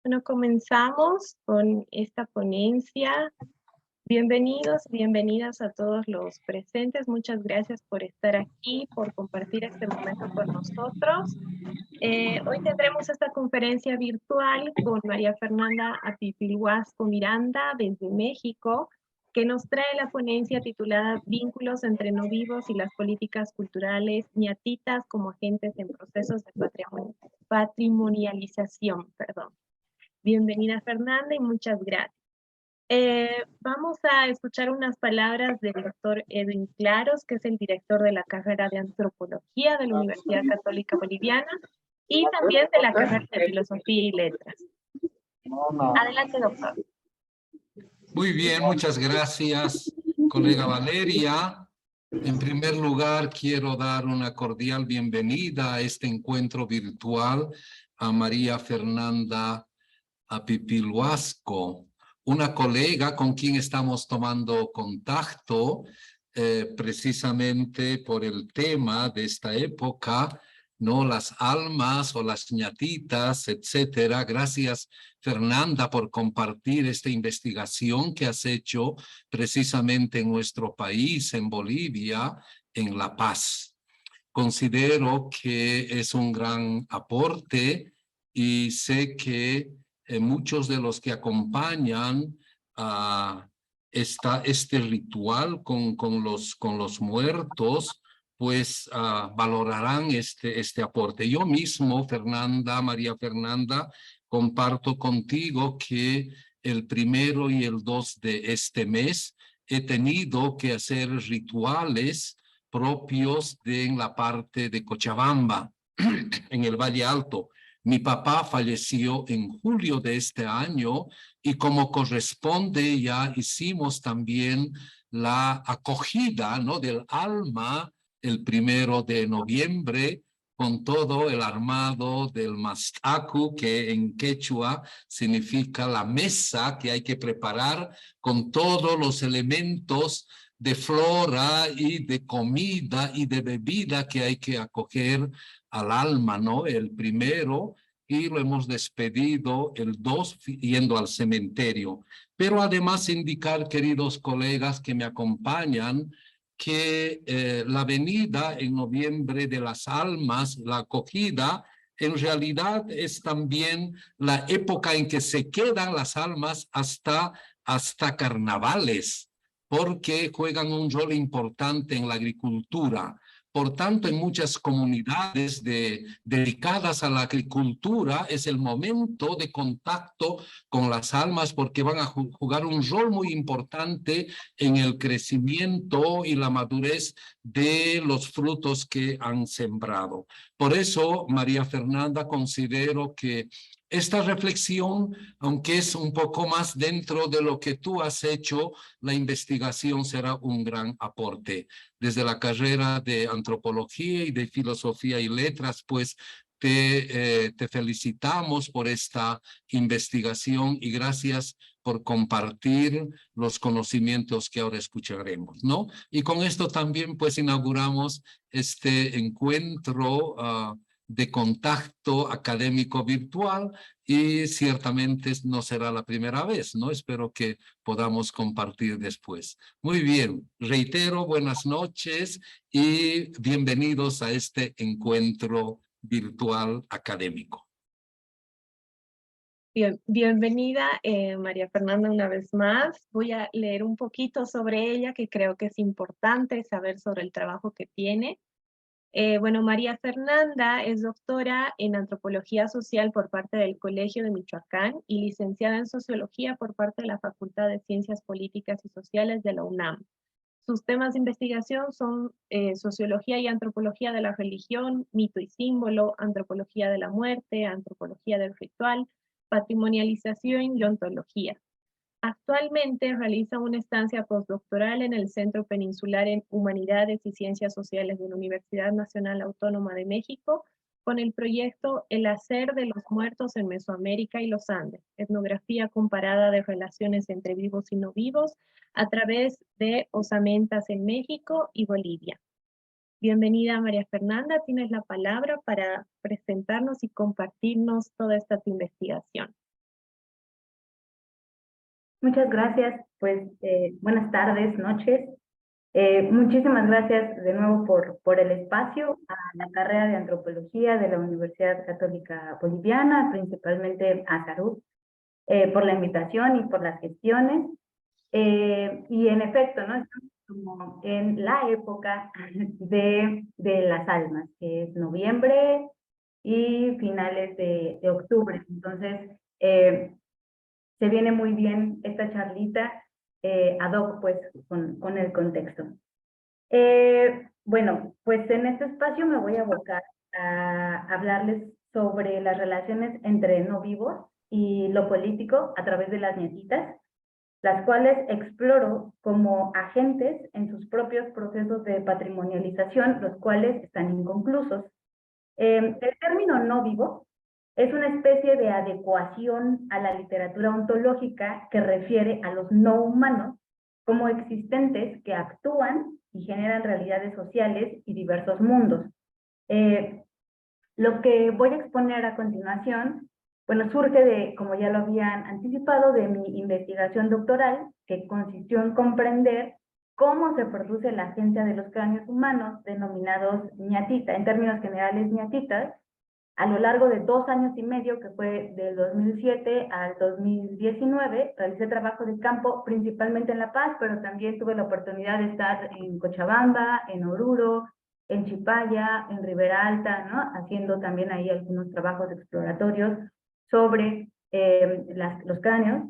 Bueno, comenzamos con esta ponencia. Bienvenidos, bienvenidas a todos los presentes. Muchas gracias por estar aquí, por compartir este momento con nosotros. Hoy tendremos esta conferencia virtual con María Fernanda Apipilhuasco Miranda desde México, que nos trae la ponencia titulada Vínculos entre no vivos y las políticas culturales ñatitas como agentes en procesos de patrimonialización. Bienvenida Fernanda y muchas gracias. Vamos a escuchar unas palabras del doctor Edwin Claros, que es el director de la carrera de Antropología de la Universidad Católica Boliviana y también de la carrera de Filosofía y Letras. Adelante, doctor. Muy bien, muchas gracias, colega Valeria. En primer lugar, quiero dar una cordial bienvenida a este encuentro virtual a María Fernanda Apipilhuasco, una colega con quien estamos tomando contacto precisamente por el tema de esta época, ¿no? Las almas o las ñatitas, etcétera. Gracias, Fernanda, por compartir esta investigación que has hecho precisamente en nuestro país, en Bolivia, en La Paz. Considero que es un gran aporte y sé que muchos de los que acompañan a este ritual con los muertos, pues valorarán este aporte. Yo mismo, María Fernanda, comparto contigo que el 1 y el 2 de este mes he tenido que hacer rituales propios en la parte de Cochabamba, en el Valle Alto. Mi papá falleció en julio de este año y como corresponde ya hicimos también la acogida, ¿no?, del alma el 1 de noviembre con todo el armado del mastacu, que en quechua significa la mesa que hay que preparar con todos los elementos de flora y de comida y de bebida que hay que acoger al alma, ¿no? El 1 y lo hemos despedido el 2 yendo al cementerio. Pero además indicar, queridos colegas que me acompañan, que la venida en noviembre de las almas, la acogida, en realidad es también la época en que se quedan las almas hasta carnavales, porque juegan un rol importante en la agricultura. Por tanto, en muchas comunidades dedicadas a la agricultura es el momento de contacto con las almas porque van a jugar un rol muy importante en el crecimiento y la madurez de los frutos que han sembrado. Por eso, María Fernanda, considero que esta reflexión, aunque es un poco más dentro de lo que tú has hecho, la investigación será un gran aporte. Desde la carrera de Antropología y de Filosofía y Letras, pues te felicitamos por esta investigación y gracias por compartir los conocimientos que ahora escucharemos, ¿no? Y con esto también pues inauguramos este encuentro de contacto académico virtual y ciertamente no será la primera vez, ¿no? Espero que podamos compartir después. Muy bien, reitero, buenas noches y bienvenidos a este encuentro virtual académico. Bien, bienvenida María Fernanda una vez más. Voy a leer un poquito sobre ella, que creo que es importante saber sobre el trabajo que tiene. Bueno, María Fernanda es doctora en Antropología Social por parte del Colegio de Michoacán y licenciada en Sociología por parte de la Facultad de Ciencias Políticas y Sociales de la UNAM. Sus temas de investigación son Sociología y Antropología de la Religión, Mito y Símbolo, Antropología de la Muerte, Antropología del Ritual, Patrimonialización y Ontología. Actualmente realiza una estancia postdoctoral en el Centro Peninsular en Humanidades y Ciencias Sociales de la Universidad Nacional Autónoma de México con el proyecto El Hacer de los Muertos en Mesoamérica y los Andes, etnografía comparada de relaciones entre vivos y no vivos a través de osamentas en México y Bolivia. Bienvenida María Fernanda, tienes la palabra para presentarnos y compartirnos toda esta tu investigación. Muchas gracias, pues buenas tardes, noches. Muchísimas gracias de nuevo por el espacio a la carrera de antropología de la Universidad Católica Boliviana, principalmente a Salud, por la invitación y por las gestiones. Y en efecto, ¿no? Estamos como en la época de las almas, que es noviembre y finales de octubre. Entonces, se viene muy bien esta charlita ad hoc, pues, con el contexto. Bueno, pues en este espacio me voy a abocar a hablarles sobre las relaciones entre no vivos y lo político a través de las nietitas, las cuales exploro como agentes en sus propios procesos de patrimonialización, los cuales están inconclusos. El término no vivo es una especie de adecuación a la literatura ontológica que refiere a los no humanos como existentes que actúan y generan realidades sociales y diversos mundos. Lo que voy a exponer a continuación, bueno, surge de, como ya lo habían anticipado, de mi investigación doctoral, que consistió en comprender cómo se produce la agencia de los cráneos humanos, denominados ñatita, en términos generales ñatitas, a lo largo de 2 años y medio, que fue del 2007 al 2019, realicé trabajo de campo principalmente en La Paz, pero también tuve la oportunidad de estar en Cochabamba, en Oruro, en Chipaya, en Ribera Alta, ¿no? Haciendo también ahí algunos trabajos exploratorios sobre los cráneos.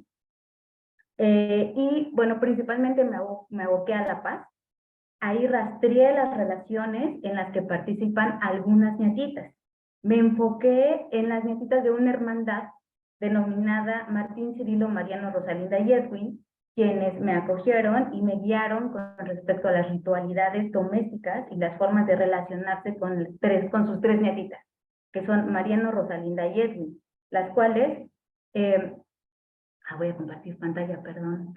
Y bueno, principalmente me aboqué a La Paz. Ahí rastreé las relaciones en las que participan algunas ñatitas. Me enfoqué en las nietitas de una hermandad denominada Martín Cirilo Mariano Rosalinda y Edwin, quienes me acogieron y me guiaron con respecto a las ritualidades domésticas y las formas de relacionarse con sus 3 nietitas, que son Mariano, Rosalinda y Edwin, las cuales, voy a compartir pantalla, perdón,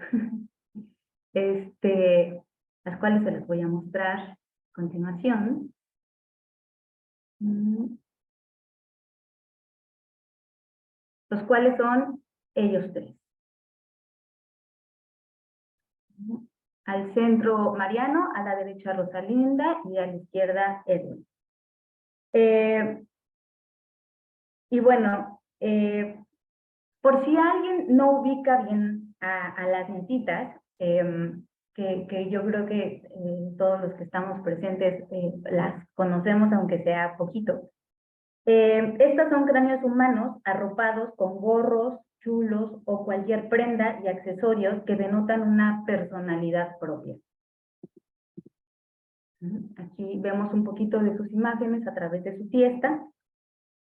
las cuales se las voy a mostrar a continuación. Los cuales son ellos 3. Al centro Mariano, a la derecha Rosalinda y a la izquierda Edwin. Y bueno, por si alguien no ubica bien a las nietitas, que yo creo que todos los que estamos presentes las conocemos, aunque sea poquito. Estos son cráneos humanos arropados con gorros, chulos o cualquier prenda y accesorios que denotan una personalidad propia. Aquí vemos un poquito de sus imágenes a través de su fiesta.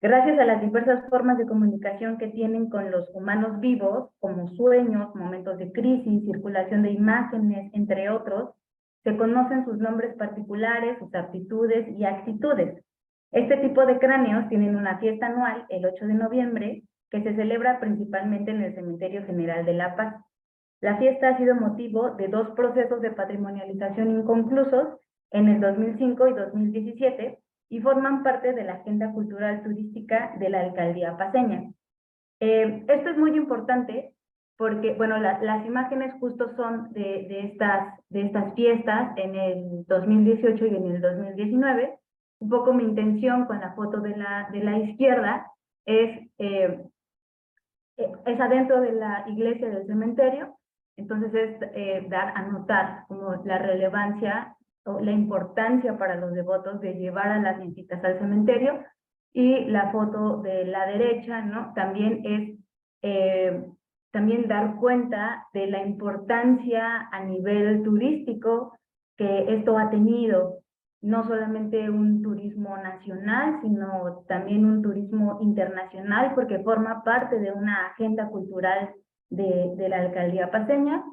Gracias a las diversas formas de comunicación que tienen con los humanos vivos, como sueños, momentos de crisis, circulación de imágenes, entre otros, se conocen sus nombres particulares, sus aptitudes y actitudes. Este tipo de cráneos tienen una fiesta anual, el 8 de noviembre, que se celebra principalmente en el Cementerio General de La Paz. La fiesta ha sido motivo de 2 procesos de patrimonialización inconclusos en el 2005 y 2017, y forman parte de la agenda cultural turística de la alcaldía paceña. Esto es muy importante porque, bueno, las imágenes justo son de estas fiestas en el 2018 y en el 2019. Un poco mi intención con la foto de la izquierda es adentro de la iglesia del cementerio, entonces es dar a notar como la relevancia o la importancia para los devotos de llevar a las nietitas al cementerio. Y la foto de la derecha, ¿no? También es también dar cuenta de la importancia a nivel turístico que esto ha tenido, no solamente un turismo nacional, sino también un turismo internacional, porque forma parte de una agenda cultural de la alcaldía paceña.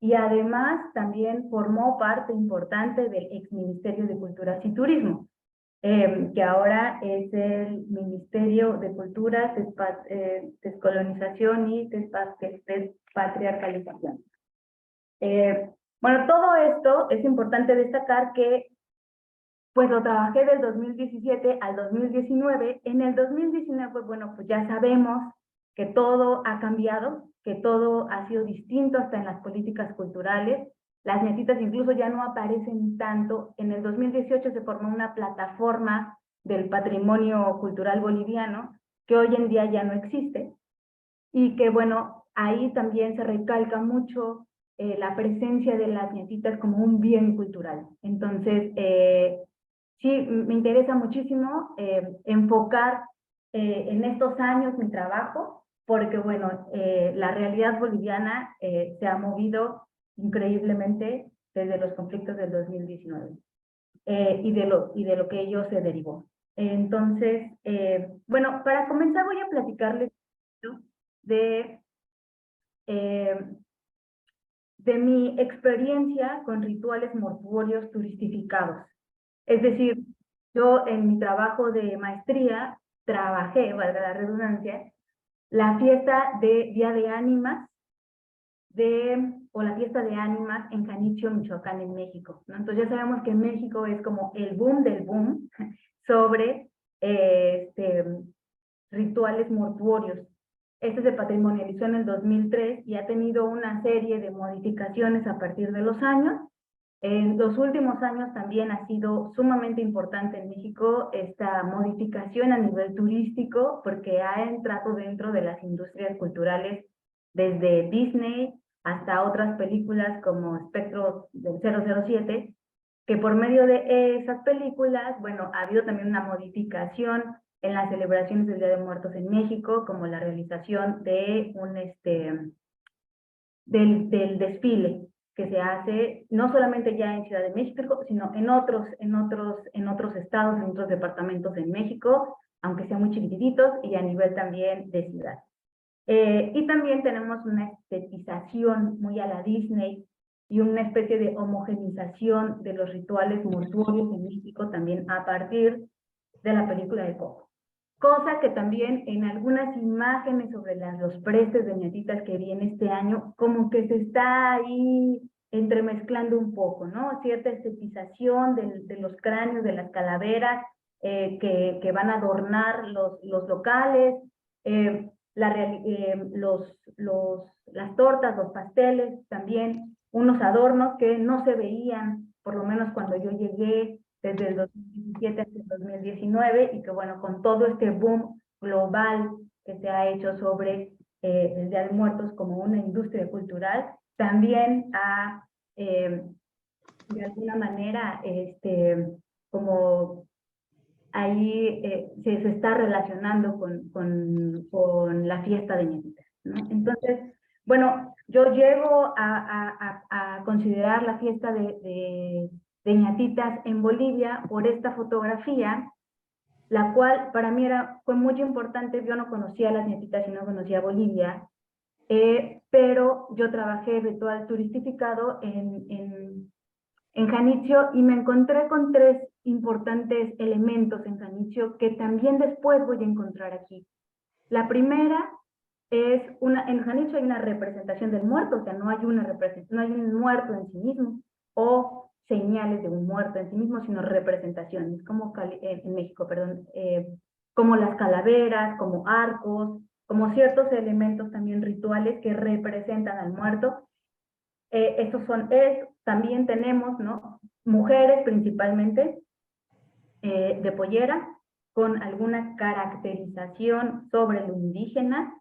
Y además también formó parte importante del ex Ministerio de Culturas y Turismo, que ahora es el Ministerio de Cultura, Descolonización y Despatriarcalización. Bueno, todo esto es importante destacar que pues lo trabajé del 2017 al 2019. En el 2019, bueno, pues ya sabemos que todo ha cambiado, que todo ha sido distinto hasta en las políticas culturales. Las ñatitas incluso ya no aparecen tanto. En el 2018 se formó una plataforma del patrimonio cultural boliviano que hoy en día ya no existe, y que bueno, ahí también se recalca mucho la presencia de las ñatitas como un bien cultural. Entonces, sí, me interesa muchísimo enfocar en estos años mi trabajo, porque bueno, la realidad boliviana se ha movido increíblemente desde los conflictos del 2019 y de lo que ello se derivó. Entonces, bueno, para comenzar voy a platicarles de, de mi experiencia con rituales mortuorios turistificados. Es decir, yo en mi trabajo de maestría trabajé, valga la redundancia, la fiesta de Día de Ánimas o la fiesta de ánimas en Janitzio, Michoacán, en México, ¿no? Entonces ya sabemos que en México es como el boom del boom sobre rituales mortuorios. Este se patrimonializó en el 2003 y ha tenido una serie de modificaciones a partir de los años. En los últimos años también ha sido sumamente importante en México esta modificación a nivel turístico, porque ha entrado dentro de las industrias culturales desde Disney hasta otras películas como Espectro del 007, que por medio de esas películas, bueno, ha habido también una modificación en las celebraciones del Día de Muertos en México, como la realización de del desfile que se hace no solamente ya en Ciudad de México, sino en otros estados, en otros departamentos en México, aunque sean muy chiquititos, y a nivel también de ciudad. Y también tenemos una estetización muy a la Disney y una especie de homogenización de los rituales mortuorios en México también a partir de la película de Coco. Cosa que también en algunas imágenes sobre los prestes de ñatitas que vi en este año, como que se está ahí entremezclando un poco, ¿no? Cierta estetización de los cráneos, de las calaveras, que van a adornar los locales, las tortas, los pasteles, también unos adornos que no se veían, por lo menos cuando yo llegué desde el 2017 hasta el 2019, y que bueno, con todo este boom global que se ha hecho sobre el Día de Muertos como una industria cultural, también ha, de alguna manera, como ahí se está relacionando con la fiesta de ñatitas, ¿no? Entonces, bueno, yo llego a considerar la fiesta de ñatitas en Bolivia por esta fotografía, la cual para mí fue muy importante. Yo no conocía a las ñatitas y no conocía a Bolivia, pero yo trabajé ritual turistificado en Janitzio y me encontré con tres importantes elementos en Janitzio que también después voy a encontrar aquí. La primera es en Janitzio hay una representación del muerto, o sea, no hay un muerto en sí mismo, o señales de un muerto en sí mismo, sino representaciones, como en México, perdón, como las calaveras, como arcos, como ciertos elementos también rituales que representan al muerto. También tenemos, ¿no?, mujeres principalmente de pollera, con alguna caracterización sobre lo indígena.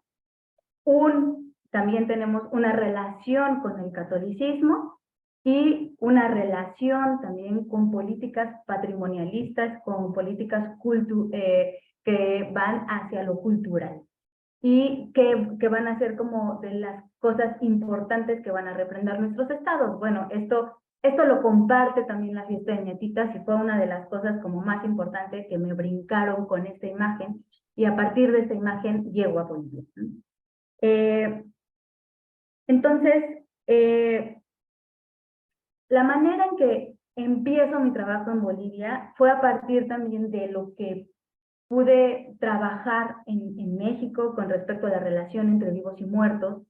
También tenemos una relación con el catolicismo y una relación también con políticas patrimonialistas, con políticas que van hacia lo cultural y que van a ser como de las cosas importantes que van a refrendar nuestros estados. Bueno, esto lo comparte también la fiesta de ñatitas y fue una de las cosas como más importantes que me brincaron con esta imagen, y a partir de esta imagen llego a Bolivia. Entonces, la manera en que empiezo mi trabajo en Bolivia fue a partir también de lo que pude trabajar en México con respecto a la relación entre vivos y muertos,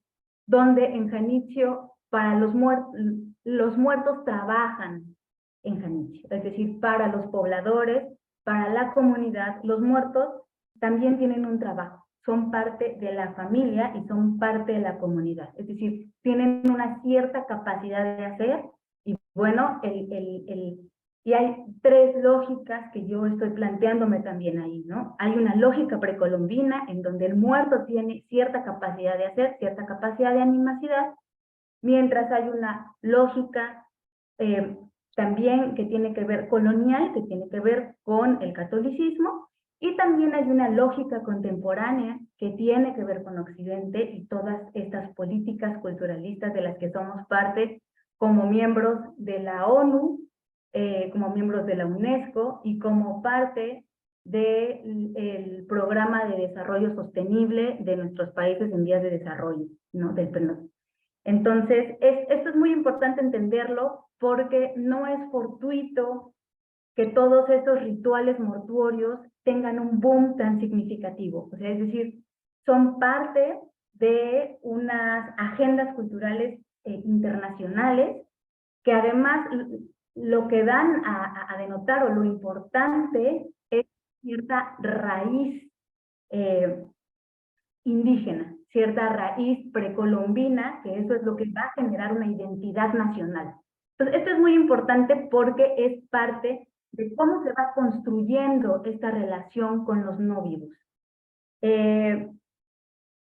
donde en Janitzio los muertos trabajan en Janitzio, es decir, para los pobladores, para la comunidad, los muertos también tienen un trabajo. son parte de la familia y son parte de la comunidad. Es decir, tienen una cierta capacidad de hacer, y bueno, y hay tres lógicas que yo estoy planteándome también ahí, ¿no? Hay una lógica precolombina en donde el muerto tiene cierta capacidad de hacer, cierta capacidad de animacidad, mientras hay una lógica también que tiene que ver colonial, que tiene que ver con el catolicismo, y también hay una lógica contemporánea que tiene que ver con Occidente y todas estas políticas culturalistas de las que somos parte como miembros de la ONU, como miembros de la UNESCO y como parte del programa de desarrollo sostenible de nuestros países en vías de desarrollo, ¿no? Del PNUD. Entonces, esto es muy importante entenderlo porque no es fortuito que todos estos rituales mortuorios tengan un boom tan significativo. O sea, es decir, son parte de unas agendas culturales internacionales que además lo que dan a denotar o lo importante es cierta raíz indígena, cierta raíz precolombina, que eso es lo que va a generar una identidad nacional. Entonces, esto es muy importante porque es parte de cómo se va construyendo esta relación con los no vivos.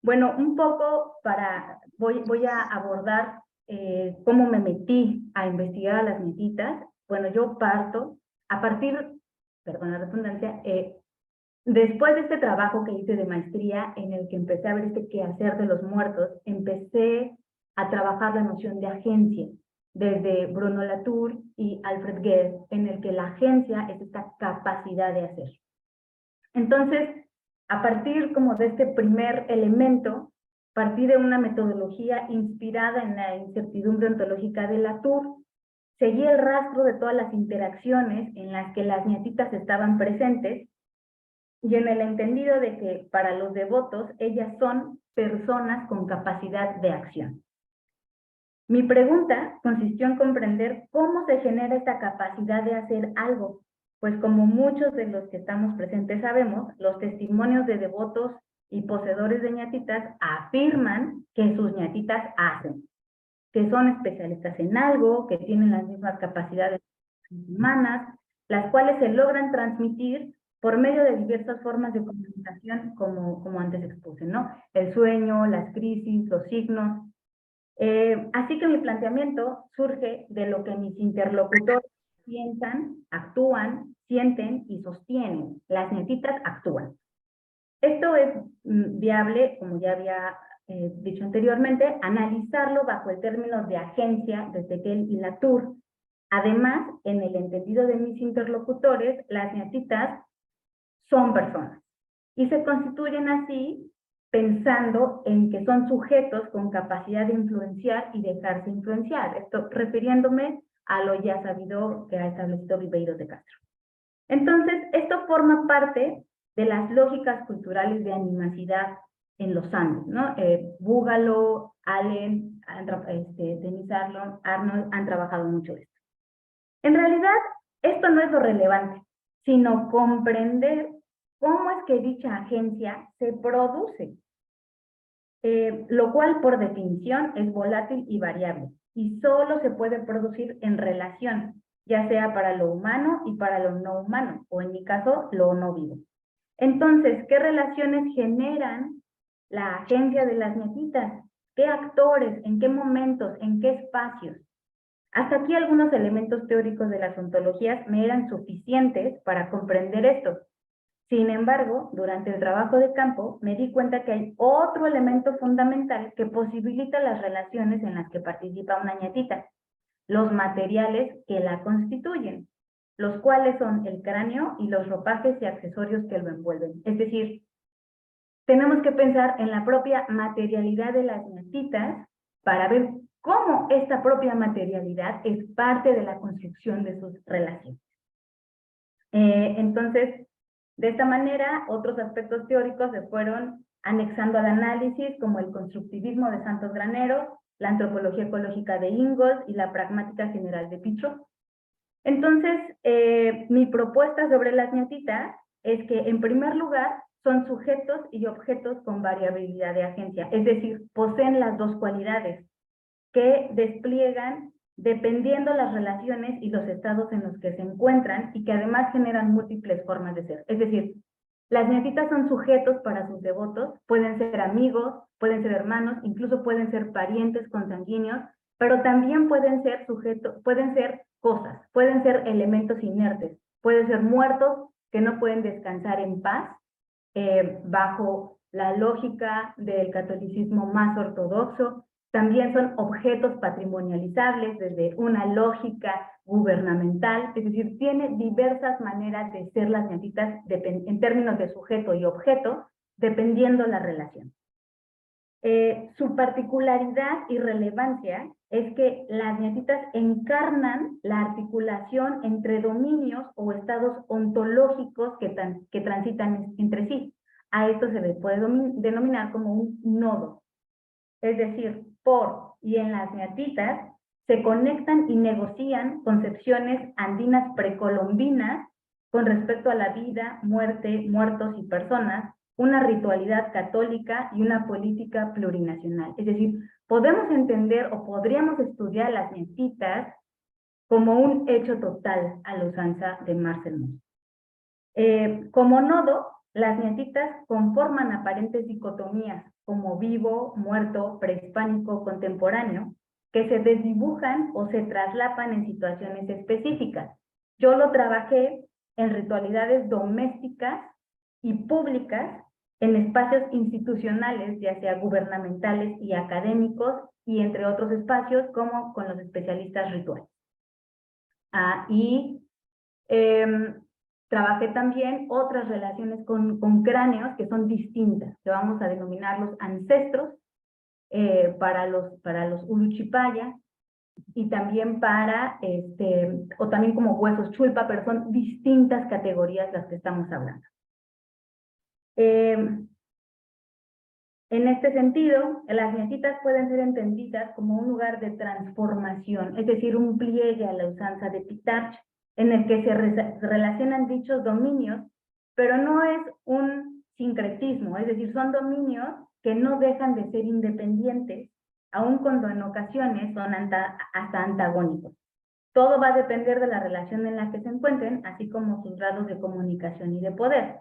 Bueno, un poco voy a abordar cómo me metí a investigar a las nietitas. Bueno, yo parto a partir, perdón la redundancia, después de este trabajo que hice de maestría, en el que empecé a ver este quehacer de los muertos, empecé a trabajar la noción de agencia, desde Bruno Latour y Alfred Gell, en el que la agencia es esta capacidad de hacer. Entonces, a partir como de este primer elemento, partí de una metodología inspirada en la incertidumbre ontológica de Latour, seguí el rastro de todas las interacciones en las que las nietitas estaban presentes, y en el entendido de que para los devotos ellas son personas con capacidad de acción. Mi pregunta consistió en comprender cómo se genera esta capacidad de hacer algo, pues como muchos de los que estamos presentes sabemos, los testimonios de devotos y poseedores de ñatitas afirman que sus ñatitas hacen, que son especialistas en algo, que tienen las mismas capacidades humanas, las cuales se logran transmitir por medio de diversas formas de comunicación, como antes expuse, ¿no? El sueño, las crisis, los signos. Así que mi planteamiento surge de lo que mis interlocutores piensan, actúan, sienten y sostienen. Las ñatitas actúan. Esto es viable, como ya había dicho anteriormente, analizarlo bajo el término de agencia desde Gell y Latour. Además, en el entendido de mis interlocutores, las ñatitas son personas y se constituyen así pensando en que son sujetos con capacidad de influenciar y dejarse influenciar. Esto refiriéndome a lo ya sabido que ha establecido Ribeiro de Castro. Entonces, esto forma parte de las lógicas culturales de animacidad en los Andes, ¿no? Búgalo, Allen, Denis Arnold han trabajado mucho esto. En realidad, esto no es lo relevante, sino comprender cómo es que dicha agencia se produce, lo cual por definición es volátil y variable, y solo se puede producir en relación, ya sea para lo humano y para lo no humano, o en mi caso, lo no vivo. Entonces, ¿qué relaciones generan la agencia de las ñatitas? ¿Qué actores? ¿En qué momentos? ¿En qué espacios? Hasta aquí algunos elementos teóricos de las ontologías me eran suficientes para comprender esto. Sin embargo, durante el trabajo de campo me di cuenta que hay otro elemento fundamental que posibilita las relaciones en las que participa una ñatita, los materiales que la constituyen, los cuales son el cráneo y los ropajes y accesorios que lo envuelven. Es decir, tenemos que pensar en la propia materialidad de las ñatitas para ver cómo esta propia materialidad es parte de la construcción de sus relaciones. Entonces, de esta manera, otros aspectos teóricos se fueron anexando al análisis, como el constructivismo de Santos Granero, la antropología ecológica de Ingold y la pragmática general de Pichot. Entonces, mi propuesta sobre las ñatitas es que, en primer lugar, son sujetos y objetos con variabilidad de agencia, es decir, poseen las dos cualidades que despliegan dependiendo las relaciones y los estados en los que se encuentran y que además generan múltiples formas de ser. Es decir, las nietitas son sujetos para sus devotos, pueden ser amigos, pueden ser hermanos, incluso pueden ser parientes consanguíneos, pero también pueden ser sujetos, pueden ser cosas, pueden ser elementos inertes, pueden ser muertos que no pueden descansar en paz, bajo la lógica del catolicismo más ortodoxo. También son objetos patrimonializables desde una lógica gubernamental, es decir, tiene diversas maneras de ser las nietitas en términos de sujeto y objeto, dependiendo la relación. Su particularidad y relevancia es que las nietitas encarnan la articulación entre dominios o estados ontológicos que transitan entre sí. A esto se le puede denominar como un nodo. Es decir, por y en las nietitas se conectan y negocian concepciones andinas precolombinas con respecto a la vida, muerte, muertos y personas, una ritualidad católica y una política plurinacional. Es decir, podemos entender o podríamos estudiar las nietitas como un hecho total a la usanza de Marcel Mauss. Como nodo, las nietitas conforman aparentes dicotomías como vivo, muerto, prehispánico, contemporáneo, que se desdibujan o se traslapan en situaciones específicas. Yo lo trabajé en ritualidades domésticas y públicas, en espacios institucionales, ya sea gubernamentales y académicos, y entre otros espacios como con los especialistas rituales. Trabajé también otras relaciones con cráneos que son distintas, que vamos a denominarlos ancestros para los Uluchipaya, y también o también como huesos chulpa, pero son distintas categorías las que estamos hablando. En este sentido, las nietitas pueden ser entendidas como un lugar de transformación, es decir, un pliegue a la usanza de Pitarch, en el que se relacionan dichos dominios, pero no es un sincretismo, es decir, son dominios que no dejan de ser independientes, aun cuando en ocasiones son hasta antagónicos. Todo va a depender de la relación en la que se encuentren, así como sus grados de comunicación y de poder.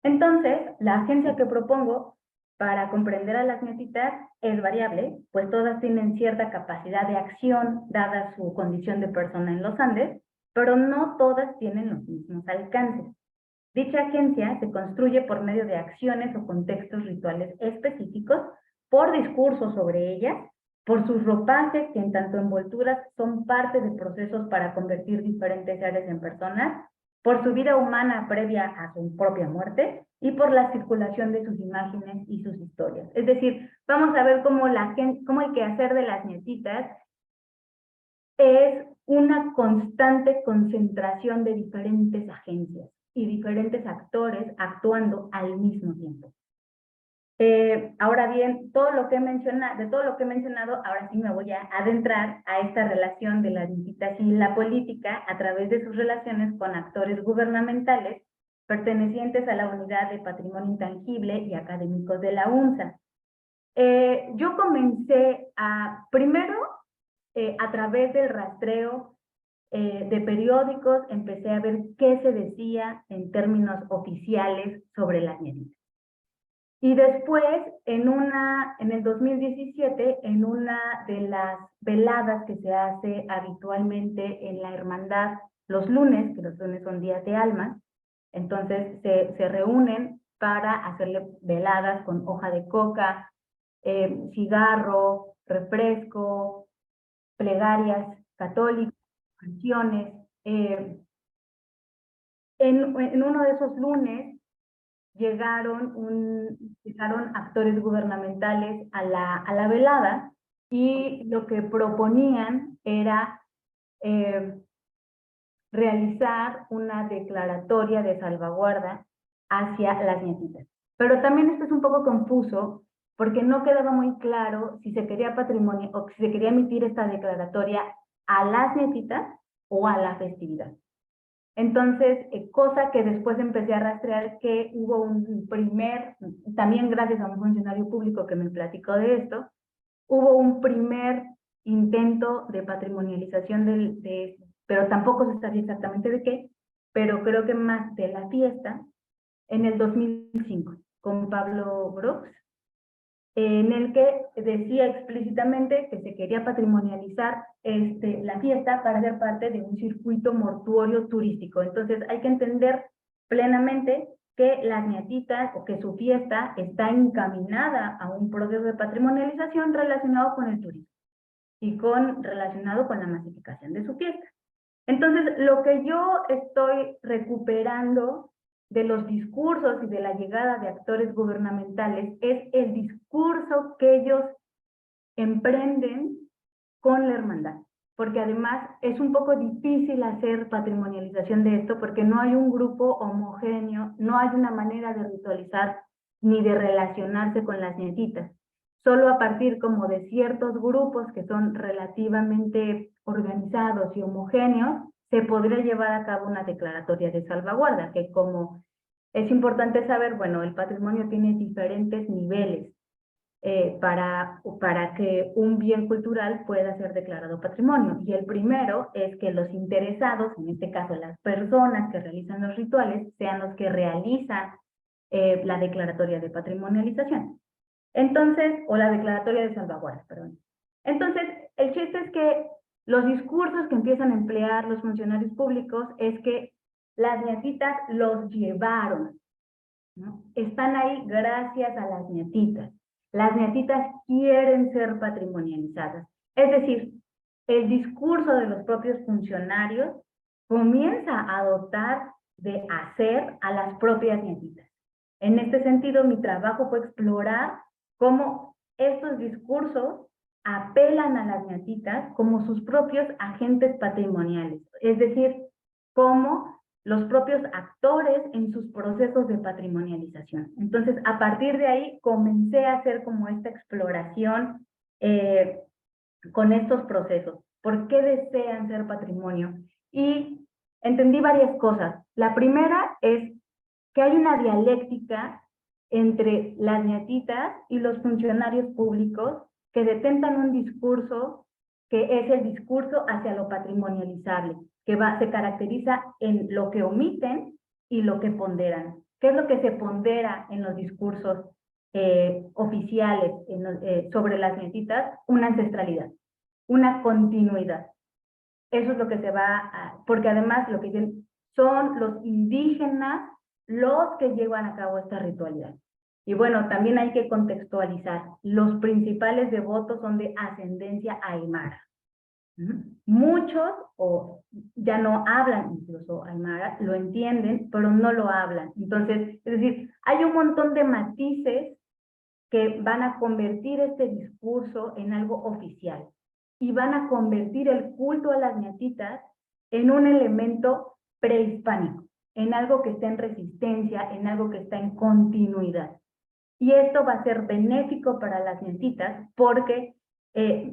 Entonces, la agencia que propongo para comprender a las nietitas es variable, pues todas tienen cierta capacidad de acción, dada su condición de persona en los Andes, pero no todas tienen los mismos alcances. Dicha agencia se construye por medio de acciones o contextos rituales específicos, por discursos sobre ellas, por sus ropajes que en tanto envolturas son parte de procesos para convertir diferentes seres en personas, por su vida humana previa a su propia muerte y por la circulación de sus imágenes y sus historias. Es decir, vamos a ver cómo el quehacer de las nietitas es una constante concentración de diferentes agencias y diferentes actores actuando al mismo tiempo. Ahora bien, de todo lo que he mencionado, ahora sí me voy a adentrar a esta relación de las nietitas y la política a través de sus relaciones con actores gubernamentales pertenecientes a la Unidad de Patrimonio Intangible y académicos de la UNSA. Yo comencé primero a través del rastreo de periódicos, empecé a ver qué se decía en términos oficiales sobre las nietitas. Y después, en el 2017, en una de las veladas que se hace habitualmente en la hermandad los lunes, que los lunes son días de almas, entonces se reúnen para hacerle veladas con hoja de coca, cigarro, refresco, plegarias católicas, canciones. En uno de esos lunes, llegaron actores gubernamentales a la velada, y lo que proponían era realizar una declaratoria de salvaguarda hacia las nietitas. Pero también esto es un poco confuso, porque no quedaba muy claro si se quería patrimonio o si se quería emitir esta declaratoria a las nietitas o a la festividad. Entonces, cosa que después empecé a rastrear que hubo también gracias a un funcionario público que me platicó de esto, hubo un primer intento de patrimonialización pero tampoco se sabía exactamente de qué, pero creo que más de la fiesta, en el 2005, con Pablo Brooks, en el que decía explícitamente que se quería patrimonializar la fiesta para ser parte de un circuito mortuorio turístico. Entonces hay que entender plenamente que las ñatitas o que su fiesta está encaminada a un proceso de patrimonialización relacionado con el turismo y relacionado con la masificación de su fiesta. Entonces, lo que yo estoy recuperando de los discursos y de la llegada de actores gubernamentales es el discurso que ellos emprenden con la hermandad, porque además es un poco difícil hacer patrimonialización de esto porque no hay un grupo homogéneo, no hay una manera de ritualizar ni de relacionarse con las nietitas. Solo a partir como de ciertos grupos que son relativamente organizados y homogéneos, se podría llevar a cabo una declaratoria de salvaguarda, que como es importante saber, bueno, el patrimonio tiene diferentes niveles para que un bien cultural pueda ser declarado patrimonio. Y el primero es que los interesados, en este caso las personas que realizan los rituales, sean los que realizan la declaratoria de patrimonialización. Entonces, o la declaratoria de salvaguarda, perdón. Entonces, el chiste es que los discursos que empiezan a emplear los funcionarios públicos es que las ñatitas los llevaron, ¿no? Están ahí gracias a las ñatitas. Las ñatitas quieren ser patrimonializadas. Es decir, el discurso de los propios funcionarios comienza a dotar de hacer a las propias ñatitas. En este sentido, mi trabajo fue explorar cómo estos discursos apelan a las ñatitas como sus propios agentes patrimoniales, es decir, como los propios actores en sus procesos de patrimonialización. Entonces, a partir de ahí, comencé a hacer como esta exploración con estos procesos. ¿Por qué desean ser patrimonio? Y entendí varias cosas. La primera es que hay una dialéctica entre las ñatitas y los funcionarios públicos que detentan un discurso que es el discurso hacia lo patrimonializable, que se caracteriza en lo que omiten y lo que ponderan. ¿Qué es lo que se pondera en los discursos oficiales sobre las ñatitas? Una ancestralidad, una continuidad. Eso es lo que se va porque además lo que dicen son los indígenas los que llevan a cabo esta ritualidad. Y bueno, también hay que contextualizar. Los principales devotos son de ascendencia aymara. Muchos ya no hablan incluso aymara, lo entienden, pero no lo hablan. Entonces, es decir, hay un montón de matices que van a convertir este discurso en algo oficial y van a convertir el culto a las ñatitas en un elemento prehispánico, en algo que está en resistencia, en algo que está en continuidad. Y esto va a ser benéfico para las ñatitas porque,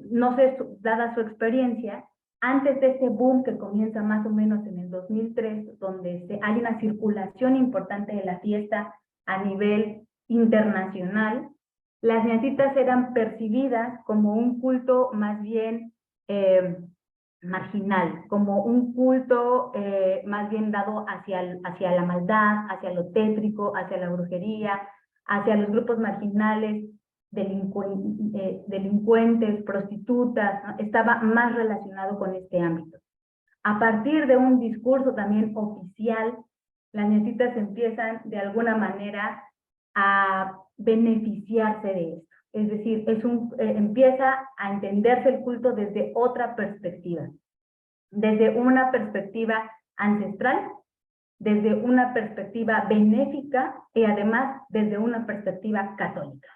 no sé, dada su experiencia, antes de este boom que comienza más o menos en el 2003, donde hay una circulación importante de la fiesta a nivel internacional, las ñatitas eran percibidas como un culto más bien marginal, como un culto más bien dado hacia la maldad, hacia lo tétrico, hacia la brujería, hacia los grupos marginales, delincuentes, prostitutas, ¿no? Estaba más relacionado con este ámbito. A partir de un discurso también oficial, las ñatitas empiezan de alguna manera a beneficiarse de esto. Es decir, empieza a entenderse el culto desde otra perspectiva, desde una perspectiva ancestral, desde una perspectiva benéfica y además desde una perspectiva católica,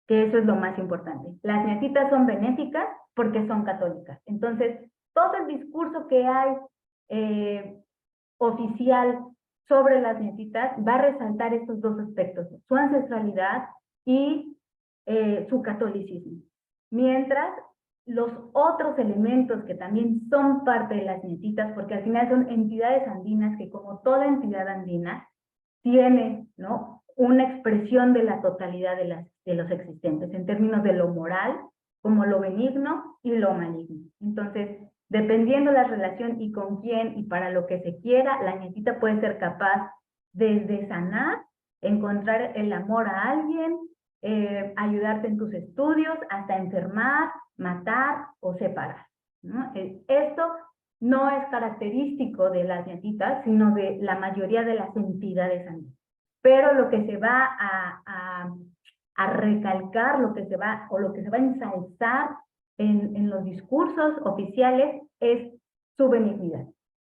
que eso es lo más importante. Las ñatitas son benéficas porque son católicas. Entonces, todo el discurso que hay oficial sobre las ñatitas va a resaltar estos dos aspectos, su ancestralidad y su catolicismo. Mientras los otros elementos que también son parte de las ñatitas, porque al final son entidades andinas que, como toda entidad andina, tiene, ¿no?, una expresión de la totalidad de los existentes, en términos de lo moral, como lo benigno y lo maligno. Entonces, dependiendo la relación y con quién y para lo que se quiera, la ñatita puede ser capaz desde sanar, encontrar el amor a alguien, ayudarte en tus estudios, hasta enfermar, matar o separar, ¿no? Esto no es característico de las ñatitas, sino de la mayoría de las entidades andinas. Pero lo que se va a recalcar, lo que se va a ensalzar en los discursos oficiales es su benignidad.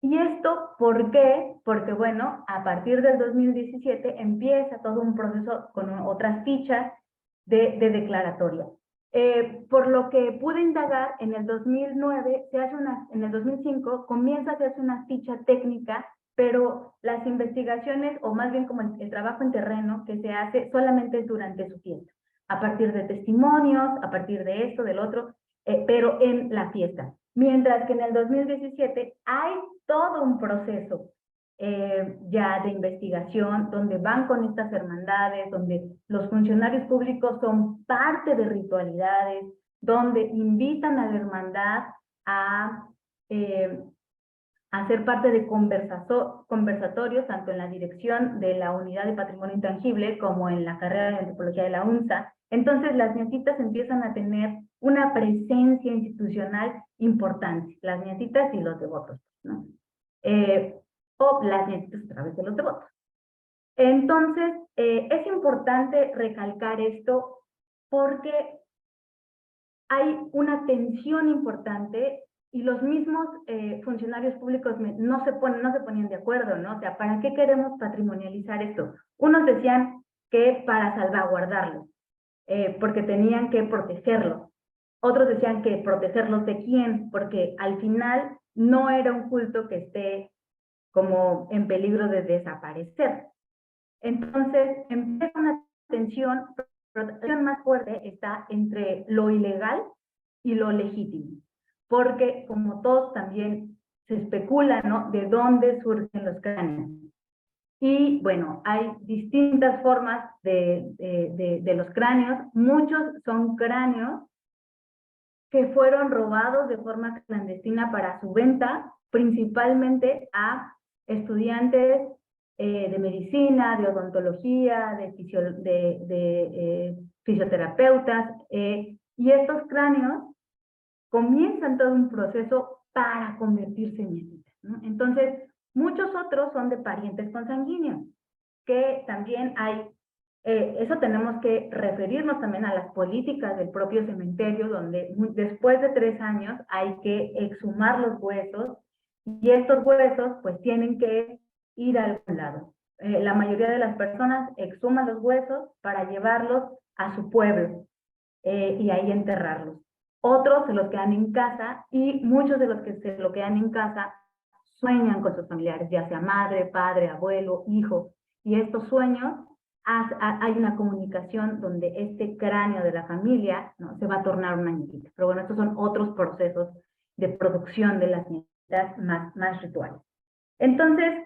¿Y esto por qué? Porque, bueno, a partir del 2017 empieza todo un proceso con otras fichas de declaratoria. Por lo que pude indagar, en el 2009, en el 2005, comienza a hacerse una ficha técnica, pero las investigaciones, o más bien como el trabajo en terreno que se hace, solamente durante su fiesta, a partir de testimonios, a partir de esto, del otro, pero en la fiesta. Mientras que en el 2017 hay todo un proceso ya de investigación, donde van con estas hermandades, donde los funcionarios públicos son parte de ritualidades, donde invitan a la hermandad a ser parte de conversatorios, tanto en la dirección de la Unidad de Patrimonio Intangible como en la carrera de Antropología de la UNSA. Entonces las ñatitas empiezan a tener una presencia institucional importante, las ñatitas y los devotos, ¿no? O las ñatitas a través de los devotos. Entonces, es importante recalcar esto porque hay una tensión importante y los mismos funcionarios públicos no se ponían de acuerdo, ¿no? O sea, ¿para qué queremos patrimonializar esto? Unos decían que para salvaguardarlo, porque tenían que protegerlo. Otros decían que protegerlos de quién, porque al final no era un culto que esté como en peligro de desaparecer. Entonces, empieza una tensión, pero la tensión más fuerte está entre lo ilegal y lo legítimo, porque como todos también se especula, ¿no?, de dónde surgen los cráneos. Y bueno, hay distintas formas de los cráneos. Muchos son cráneos que fueron robados de forma clandestina para su venta, principalmente a estudiantes de medicina, de odontología, de fisioterapeutas, y estos cráneos comienzan todo un proceso para convertirse en ñatitas, ¿no? Entonces, muchos otros son de parientes consanguíneos, que también hay, eso tenemos que referirnos también a las políticas del propio cementerio, donde después de 3 años hay que exhumar los huesos, y estos huesos pues tienen que ir a algún lado. La mayoría de las personas exhuman los huesos para llevarlos a su pueblo y ahí enterrarlos. Otros se los quedan en casa, y muchos de los que se lo quedan en casa sueñan con sus familiares, ya sea madre, padre, abuelo, hijo, y estos sueños hay una comunicación donde este cráneo de la familia, ¿no?, se va a tornar una ñatita. Pero bueno, estos son otros procesos de producción de las ñatitas más rituales. Entonces,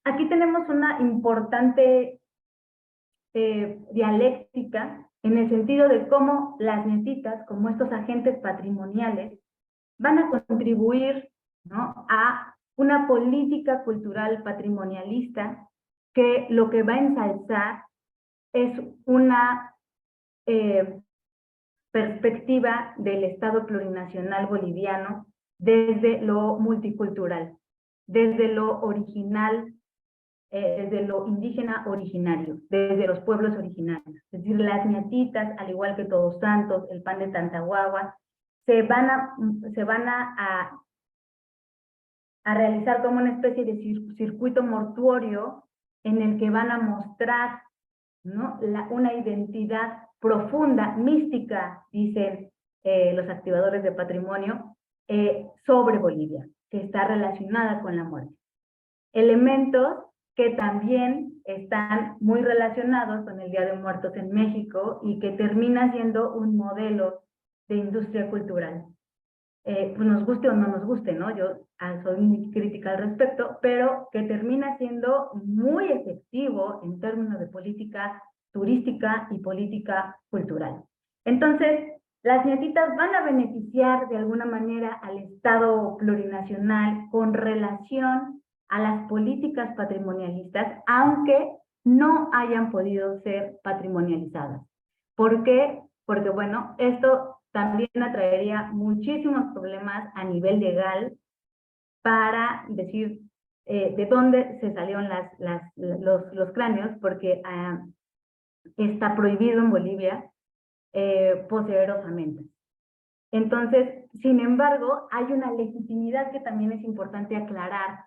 aquí tenemos una importante dialéctica en el sentido de cómo las ñatitas, como estos agentes patrimoniales, van a contribuir, ¿no?, a una política cultural patrimonialista que lo que va a ensalzar es una perspectiva del Estado plurinacional boliviano desde lo multicultural, desde lo original, desde lo indígena originario, desde los pueblos originarios. Es decir, las ñatitas, al igual que Todos Santos, el pan de Tantahuagua, se van a realizar como una especie de circuito mortuorio en el que van a mostrar, ¿no?, una identidad profunda, mística, dicen los activadores de patrimonio, sobre Bolivia, que está relacionada con la muerte. Elementos que también están muy relacionados con el Día de Muertos en México y que termina siendo un modelo de industria cultural. Pues nos guste o no nos guste, ¿no? Yo soy muy crítica al respecto, pero que termina siendo muy efectivo en términos de política turística y política cultural. Entonces, las ñatitas van a beneficiar de alguna manera al Estado plurinacional con relación a las políticas patrimonialistas, aunque no hayan podido ser patrimonializadas. ¿Por qué? Porque, bueno, esto también atraería muchísimos problemas a nivel legal para decir de dónde se salieron los cráneos, porque está prohibido en Bolivia poseer osamentas. Entonces, sin embargo, hay una legitimidad que también es importante aclarar,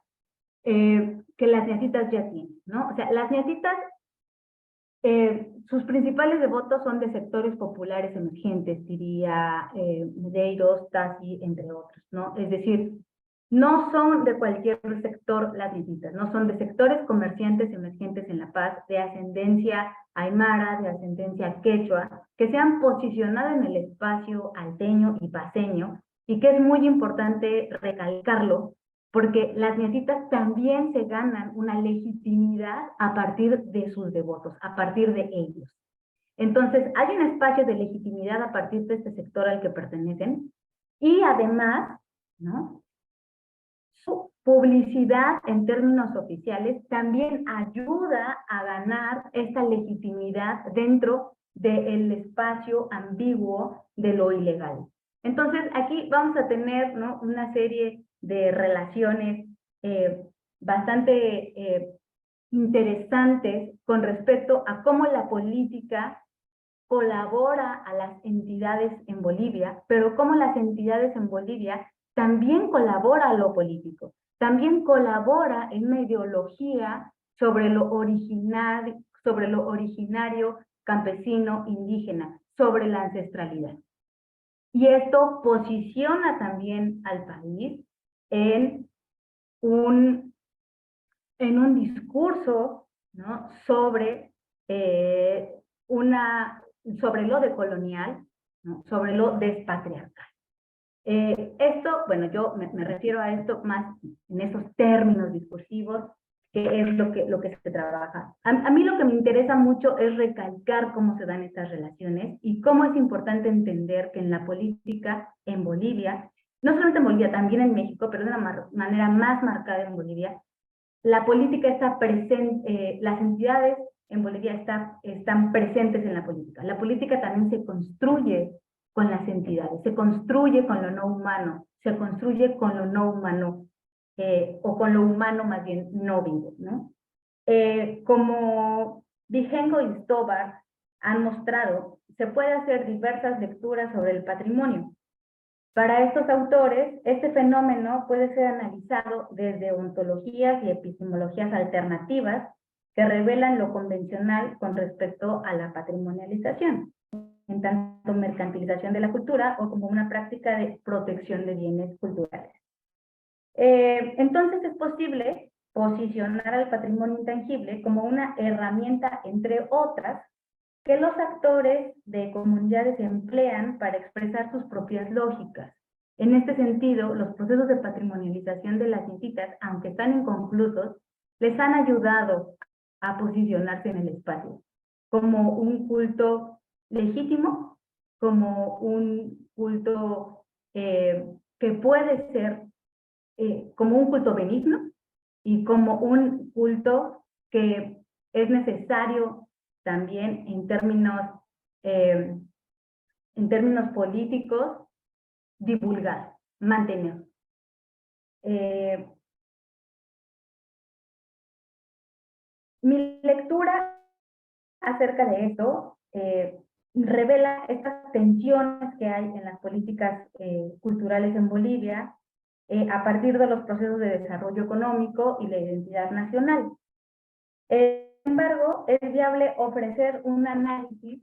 que las ñatitas ya tienen, ¿no? O sea, las ñatitas, sus principales devotos son de sectores populares emergentes, diría Medeiros, Tassi, entre otros, ¿no? Es decir, no son de cualquier sector las ñatitas, no son de sectores comerciantes emergentes en La Paz, de ascendencia aymara, de ascendencia quechua, que se han posicionado en el espacio alteño y paceño, y que es muy importante recalcarlo, porque las ñatitas también se ganan una legitimidad a partir de sus devotos, a partir de ellos. Entonces, hay un espacio de legitimidad a partir de este sector al que pertenecen, y además, ¿no?, su publicidad en términos oficiales también ayuda a ganar esta legitimidad dentro del espacio ambiguo de lo ilegal. Entonces, aquí vamos a tener, ¿no?, una serie de relaciones bastante interesantes con respecto a cómo la política colabora a las entidades en Bolivia, pero cómo las entidades en Bolivia también colabora a lo político, también colabora en una ideología sobre lo originario, campesino, indígena, sobre la ancestralidad. Y esto posiciona también al país en un discurso, ¿no?, sobre lo decolonial, ¿no?, sobre lo despatriarcal. Esto, bueno, yo me refiero a esto más en esos términos discursivos, que es lo que se trabaja. A mí lo que me interesa mucho es recalcar cómo se dan estas relaciones y cómo es importante entender que en la política en Bolivia, no solamente en Bolivia, también en México, pero de una manera más marcada en Bolivia, la política está presente, las entidades en Bolivia están presentes en la política. La política también se construye con las entidades, se construye con lo no humano, se construye con lo no humano, o con lo humano más bien no vivo, ¿no? Como Vigengo y Stobar han mostrado, se puede hacer diversas lecturas sobre el patrimonio. Para estos autores, este fenómeno puede ser analizado desde ontologías y epistemologías alternativas que revelan lo convencional con respecto a la patrimonialización, en tanto mercantilización de la cultura o como una práctica de protección de bienes culturales. Entonces es posible posicionar al patrimonio intangible como una herramienta, entre otras, que los actores de comunidades emplean para expresar sus propias lógicas. En este sentido, los procesos de patrimonialización de las ñatitas, aunque están inconclusos, les han ayudado a posicionarse en el espacio como un culto legítimo, como un culto que puede ser como un culto benigno y como un culto que es necesario también en términos políticos, divulgar, mantener. Mi lectura acerca de esto revela estas tensiones que hay en las políticas culturales en Bolivia a partir de los procesos de desarrollo económico y la identidad nacional. Sin embargo, es viable ofrecer un análisis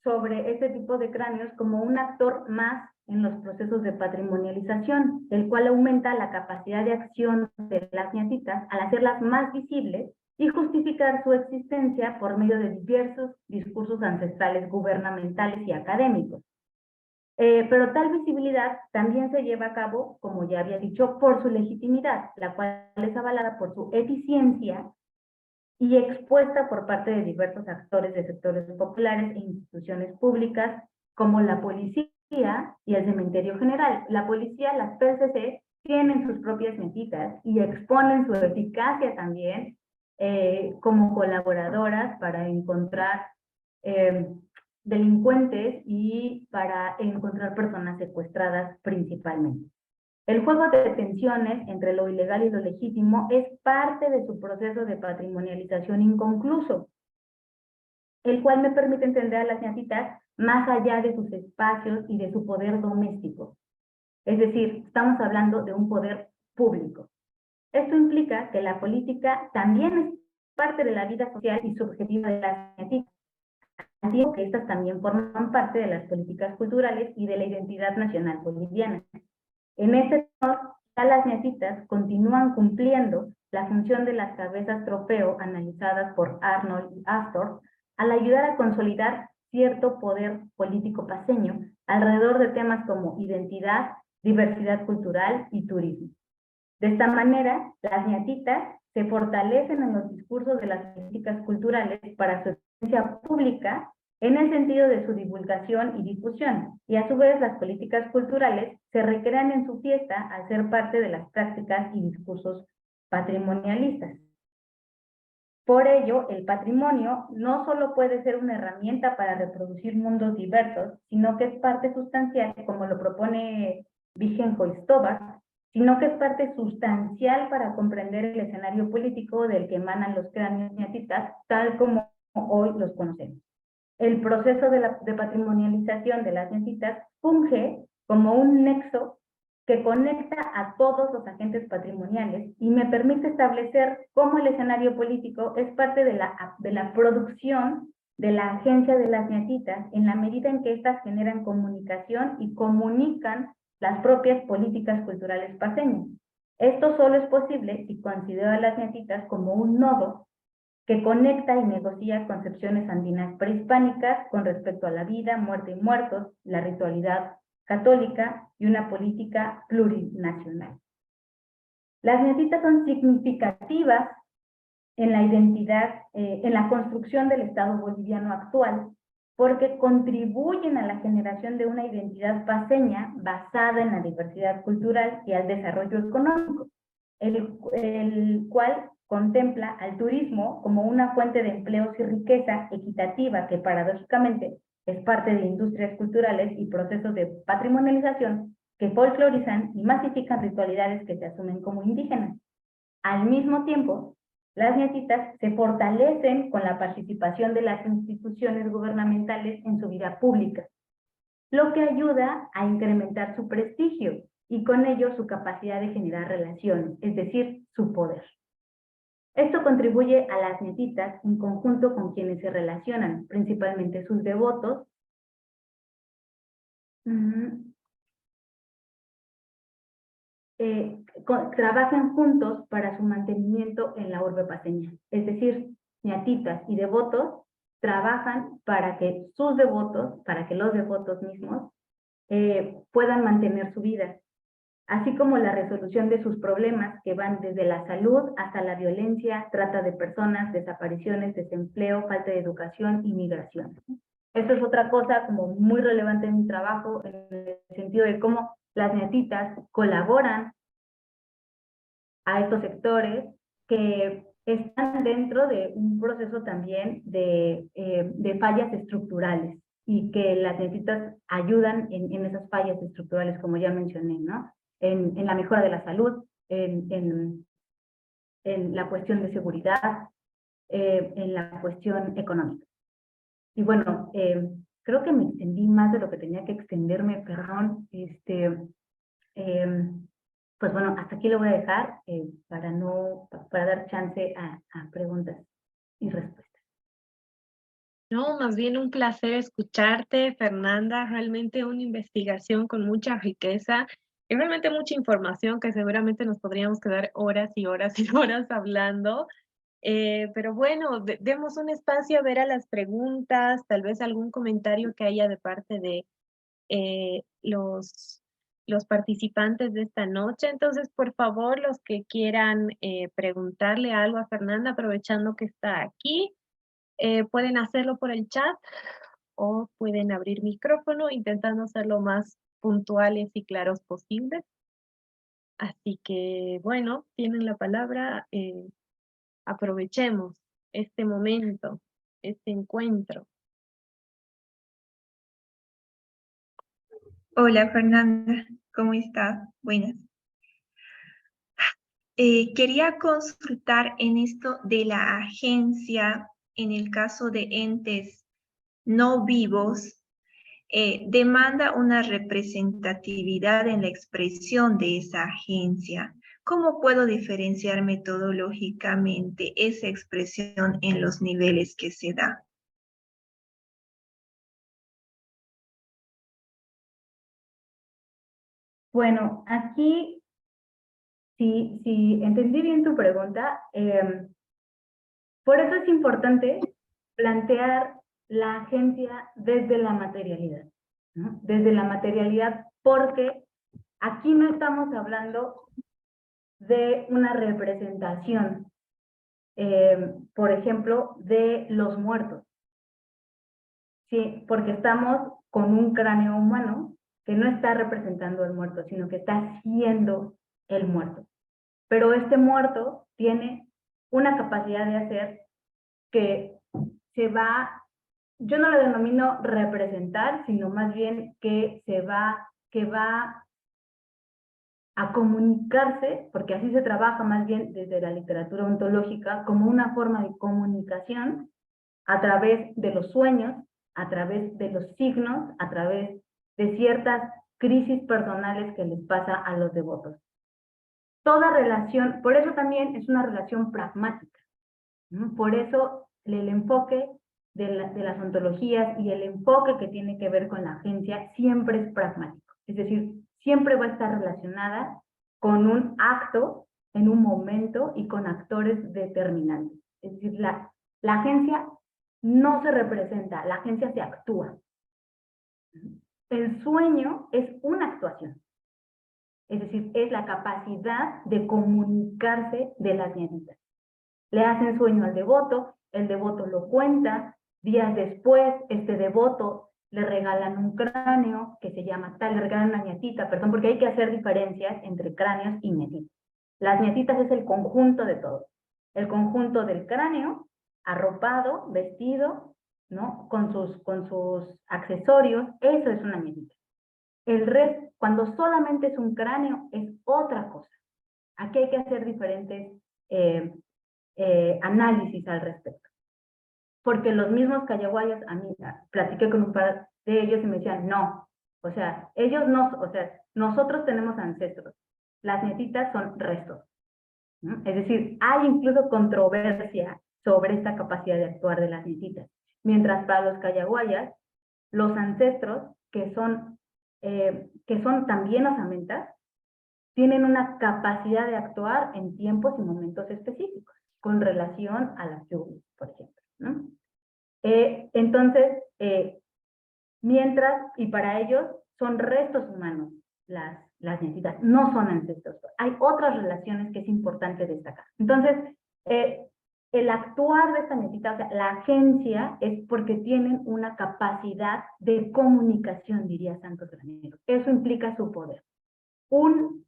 sobre este tipo de cráneos como un actor más en los procesos de patrimonialización, el cual aumenta la capacidad de acción de las ñatitas al hacerlas más visibles y justificar su existencia por medio de diversos discursos ancestrales gubernamentales y académicos. Pero tal visibilidad también se lleva a cabo, como ya había dicho, por su legitimidad, la cual es avalada por su eficiencia y expuesta por parte de diversos actores de sectores populares e instituciones públicas, como la policía y el cementerio general. La policía, las PCC, tienen sus propias mesitas y exponen su eficacia también como colaboradoras para encontrar delincuentes y para encontrar personas secuestradas principalmente. El juego de tensiones entre lo ilegal y lo legítimo es parte de su proceso de patrimonialización inconcluso, el cual me permite entender a las ñatitas más allá de sus espacios y de su poder doméstico. Es decir, estamos hablando de un poder público. Esto implica que la política también es parte de la vida social y subjetiva de las ñatitas, así que estas también forman parte de las políticas culturales y de la identidad nacional boliviana. En este tenor, las ñatitas continúan cumpliendo la función de las cabezas trofeo analizadas por Arnold y Astor al ayudar a consolidar cierto poder político paceño alrededor de temas como identidad, diversidad cultural y turismo. De esta manera, las ñatitas se fortalecen en los discursos de las políticas culturales para su esencia pública en el sentido de su divulgación y difusión, y a su vez las políticas culturales se recrean en su fiesta al ser parte de las prácticas y discursos patrimonialistas. Por ello, el patrimonio no solo puede ser una herramienta para reproducir mundos diversos, sino que es parte sustancial, como lo propone Vigenco y Stobar, sino que es parte sustancial para comprender el escenario político del que emanan los cráneos ñatitas, tal como hoy los conocemos. El proceso de patrimonialización de las ñatitas funge como un nexo que conecta a todos los agentes patrimoniales y me permite establecer cómo el escenario político es parte de la producción de la agencia de las ñatitas en la medida en que éstas generan comunicación y comunican las propias políticas culturales paceñas. Esto solo es posible si considero a las ñatitas como un nodo que conecta y negocia concepciones andinas prehispánicas con respecto a la vida, muerte y muertos, la ritualidad católica y una política plurinacional. Las ñatitas son significativas en la identidad, en la construcción del Estado boliviano actual, porque contribuyen a la generación de una identidad paceña basada en la diversidad cultural y al desarrollo económico, el cual contempla al turismo como una fuente de empleos y riqueza equitativa que paradójicamente es parte de industrias culturales y procesos de patrimonialización que folclorizan y masifican ritualidades que se asumen como indígenas. Al mismo tiempo, las ñatitas se fortalecen con la participación de las instituciones gubernamentales en su vida pública, lo que ayuda a incrementar su prestigio y con ello su capacidad de generar relaciones, es decir, su poder. Esto contribuye a las ñatitas en conjunto con quienes se relacionan, principalmente sus devotos, trabajan juntos para su mantenimiento en la urbe paceña. Es decir, ñatitas y devotos trabajan para que sus devotos, para que los devotos mismos puedan mantener su vida, así como la resolución de sus problemas que van desde la salud hasta la violencia, trata de personas, desapariciones, desempleo, falta de educación y migración. Esto es otra cosa como muy relevante en mi trabajo, en el sentido de cómo las ñatitas colaboran a estos sectores que están dentro de un proceso también de fallas estructurales y que las ñatitas ayudan en esas fallas estructurales, como ya mencioné, ¿no? En la mejora de la salud, en la cuestión de seguridad, en la cuestión económica. Y bueno, creo que me extendí más de lo que tenía que extenderme, perdón. Pues bueno, hasta aquí lo voy a dejar para dar chance a preguntas y respuestas. No, más bien un placer escucharte, Fernanda, realmente una investigación con mucha riqueza y realmente mucha información que seguramente nos podríamos quedar horas y horas y horas hablando. Pero bueno, demos un espacio a ver a las preguntas, tal vez algún comentario que haya de parte de los participantes de esta noche. Entonces, por favor, los que quieran preguntarle algo a Fernanda, aprovechando que está aquí, pueden hacerlo por el chat o pueden abrir micrófono, intentando ser lo más puntuales y claros posibles. Así que, bueno, tienen la palabra, aprovechemos este momento, este encuentro. Hola Fernanda, ¿cómo estás? Buenas. Quería consultar en esto de la agencia, en el caso de entes no vivos, demanda una representatividad en la expresión de esa agencia. ¿Cómo puedo diferenciar metodológicamente esa expresión en los niveles que se da? Bueno, aquí, si entendí bien tu pregunta, por eso es importante plantear la agencia desde la materialidad, ¿no? Desde la materialidad, porque aquí no estamos hablando de una representación, por ejemplo, de los muertos. Sí, porque estamos con un cráneo humano que no está representando al muerto, sino que está siendo el muerto. Pero este muerto tiene una capacidad de hacer que se va, yo no lo denomino representar, sino más bien que va a comunicarse, porque así se trabaja más bien desde la literatura ontológica, como una forma de comunicación a través de los sueños, a través de los signos, a través de ciertas crisis personales que les pasa a los devotos. Toda relación, por eso también es una relación pragmática, ¿no? Por eso el enfoque de las ontologías y el enfoque que tiene que ver con la agencia siempre es pragmático. Es decir, siempre va a estar relacionada con un acto en un momento y con actores determinantes. Es decir, la agencia no se representa, la agencia se actúa. El sueño es una actuación. Es decir, es la capacidad de comunicarse de las nietitas. Le hacen sueño al devoto, el devoto lo cuenta, días después este devoto le regalan un cráneo que se llama tal, le regalan una nietita, perdón, porque hay que hacer diferencias entre cráneos y nietitas. Las nietitas es el conjunto de todo. El conjunto del cráneo, arropado, vestido, ¿no? Con sus accesorios, eso es una nietita. El resto, cuando solamente es un cráneo, es otra cosa. Aquí hay que hacer diferentes análisis al respecto. Porque los mismos cayaguayas, a mí, platiqué con un par de ellos y me decían, no, o sea, ellos no, o sea, nosotros tenemos ancestros, las nietitas son restos, ¿no? Es decir, hay incluso controversia sobre esta capacidad de actuar de las nietitas. Mientras para los cayaguayas, los ancestros, que son también osamentas, tienen una capacidad de actuar en tiempos y momentos específicos, con relación a las lluvias, por ejemplo, ¿no? Entonces, mientras, y para ellos, son restos humanos las nietitas, no son ancestros. Hay otras relaciones que es importante destacar. Entonces, el actuar de esta nietita, o sea, la agencia, es porque tienen una capacidad de comunicación, diría Santos Granero. Eso implica su poder. Un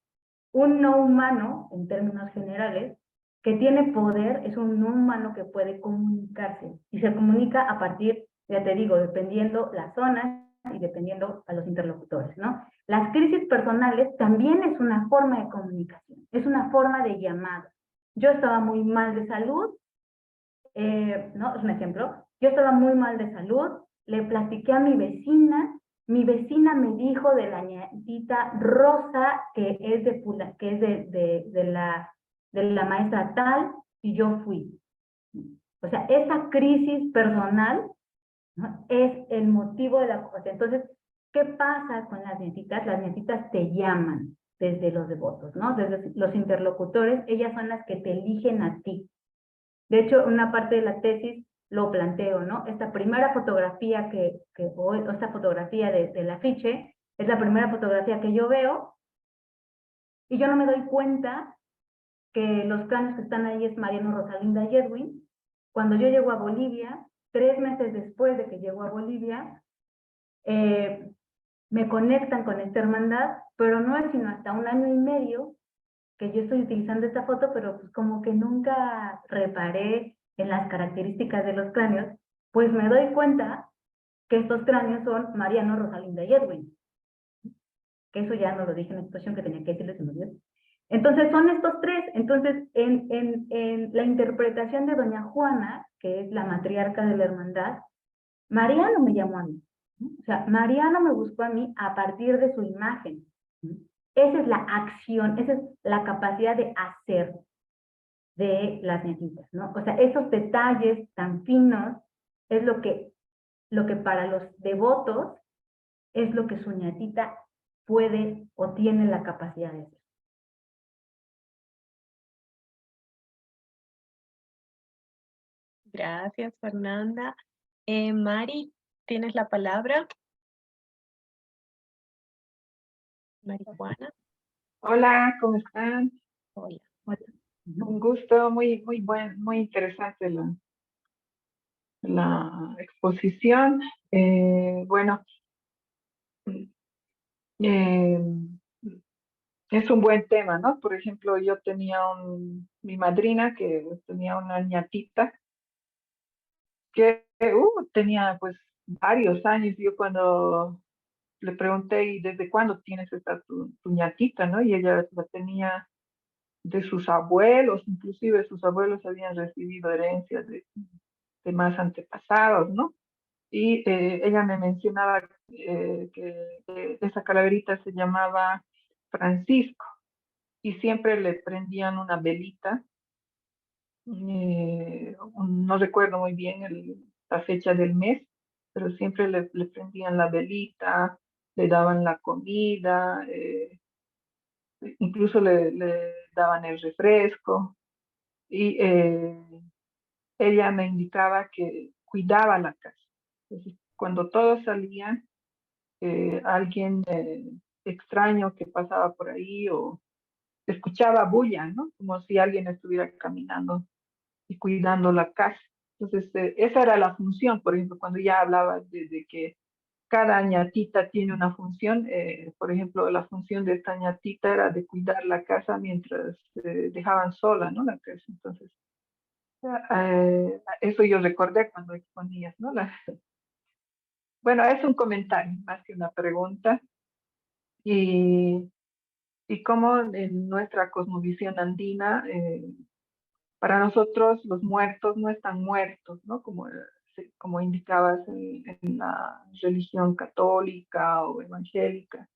no humano, en términos generales, que tiene poder, es un no humano que puede comunicarse. Y se comunica a partir, ya te digo, dependiendo las zonas y dependiendo a los interlocutores, ¿no? Las crisis personales también es una forma de comunicación, es una forma de llamada. Yo estaba muy mal de salud, ¿no? Es un ejemplo. Yo estaba muy mal de salud, le platiqué a mi vecina me dijo de la nietita Rosa, que es de la maestra tal, y yo fui. O sea, esa crisis personal, ¿no? Es el motivo de la cosa. Entonces, ¿qué pasa con las nietitas? Las nietitas te llaman desde los devotos, ¿no? Desde los interlocutores, ellas son las que te eligen a ti. De hecho, una parte de la tesis lo planteo, ¿no? Esta primera fotografía o esta fotografía del afiche, es la primera fotografía que yo veo, y yo no me doy cuenta que los cráneos que están ahí es Mariano, Rosalinda y Edwin. Cuando yo llego a Bolivia, 3 meses después de que llego a Bolivia, me conectan con esta hermandad, pero no es sino hasta 1 año y medio que yo estoy utilizando esta foto, pero pues como que nunca reparé en las características de los cráneos, pues me doy cuenta que estos cráneos son Mariano, Rosalinda y Edwin. Que eso ya no lo dije en la exposición que tenía que decirles, se me olvidó. Entonces son estos 3. Entonces en la interpretación de doña Juana, que es la matriarca de la hermandad, Mariano me llamó a mí, ¿no? O sea, Mariano me buscó a mí a partir de su imagen, ¿no? Esa es la acción, esa es la capacidad de hacer de las nietitas, ¿no? O sea, esos detalles tan finos es lo que para los devotos es lo que su nietita puede o tiene la capacidad de hacer. Gracias, Fernanda. Mari, ¿tienes la palabra? Marijuana. Hola, ¿cómo están? Hola. Un gusto, muy interesante la exposición. Bueno, eh, es un buen tema, ¿no? Por ejemplo, yo tenía mi madrina que tenía una ñatita que tenía pues varios años. Yo cuando le pregunté, ¿y desde cuándo tienes tu ñatita, no? Y ella la tenía de sus abuelos, inclusive sus abuelos habían recibido herencias de más antepasados, ¿no? Y ella me mencionaba que esa calaverita se llamaba Francisco y siempre le prendían una velita, no recuerdo muy bien la fecha del mes, pero siempre le prendían la velita, le daban la comida, incluso le daban el refresco. Y ella me indicaba que cuidaba la casa. Entonces, cuando todos salían, alguien extraño que pasaba por ahí o escuchaba bulla, ¿no? Como si alguien estuviera caminando y cuidando la casa. Entonces, esa era la función, por ejemplo, cuando ya hablaba de que cada ñatita tiene una función, por ejemplo, la función de esta ñatita era de cuidar la casa mientras dejaban sola, ¿no? La casa. Entonces, eso yo recordé cuando exponías, ¿no? Bueno, es un comentario más que una pregunta. Y cómo en nuestra cosmovisión andina, para nosotros los muertos no están muertos, ¿no? Como indicabas en la religión católica o evangélica,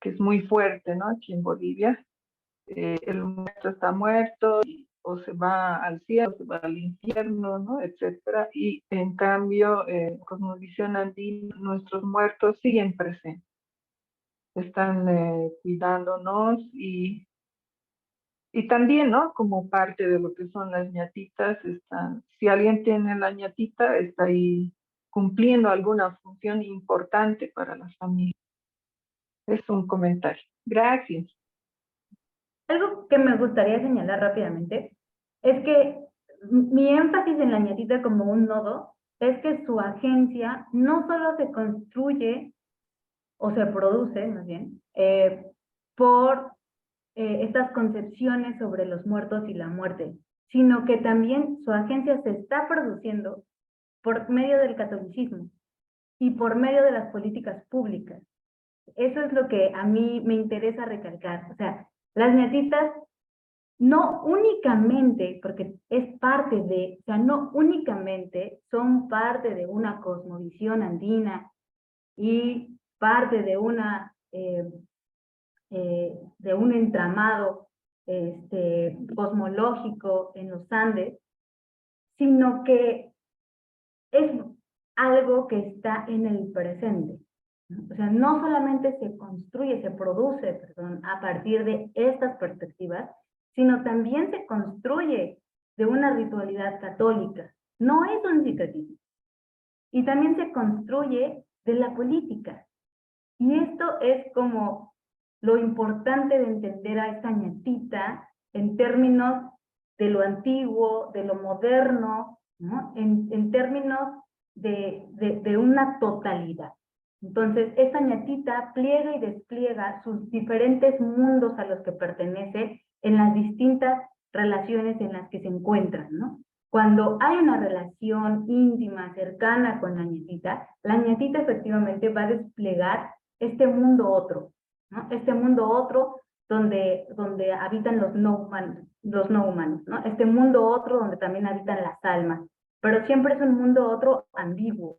que es muy fuerte, ¿no? Aquí en Bolivia, el muerto está muerto o se va al cielo, se va al infierno, ¿no? Etcétera. Y en cambio, en cosmovisión andina, nuestros muertos siguen presentes, están cuidándonos y también, ¿no? Como parte de lo que son las ñatitas, si alguien tiene la ñatita, está ahí cumpliendo alguna función importante para la familia. Es un comentario. Gracias. Algo que me gustaría señalar rápidamente es que mi énfasis en la ñatita como un nodo es que su agencia no solo se construye o se produce, más bien, por estas concepciones sobre los muertos y la muerte, sino que también su agencia se está produciendo por medio del catolicismo y por medio de las políticas públicas. Eso es lo que a mí me interesa recalcar. O sea, las ñatitas no únicamente, porque es parte de, o sea, no únicamente son parte de una cosmovisión andina y parte de de un entramado cosmológico en los Andes, sino que es algo que está en el presente, ¿no? O sea, no solamente se construye, se produce, perdón, a partir de estas perspectivas, sino también se construye de una ritualidad católica, No es un secretismo. Y también se construye de la política. Y esto es como lo importante de entender a esta ñatita en términos de lo antiguo, de lo moderno, ¿no? En términos de una totalidad. Entonces, esta ñatita pliega y despliega sus diferentes mundos a los que pertenece en las distintas relaciones en las que se encuentran, ¿no? Cuando hay una relación íntima, cercana con la ñatita efectivamente va a desplegar este mundo otro, ¿no? Este mundo otro donde habitan los no humanos, ¿no? Este mundo otro donde también habitan las almas, pero siempre es un mundo otro ambiguo,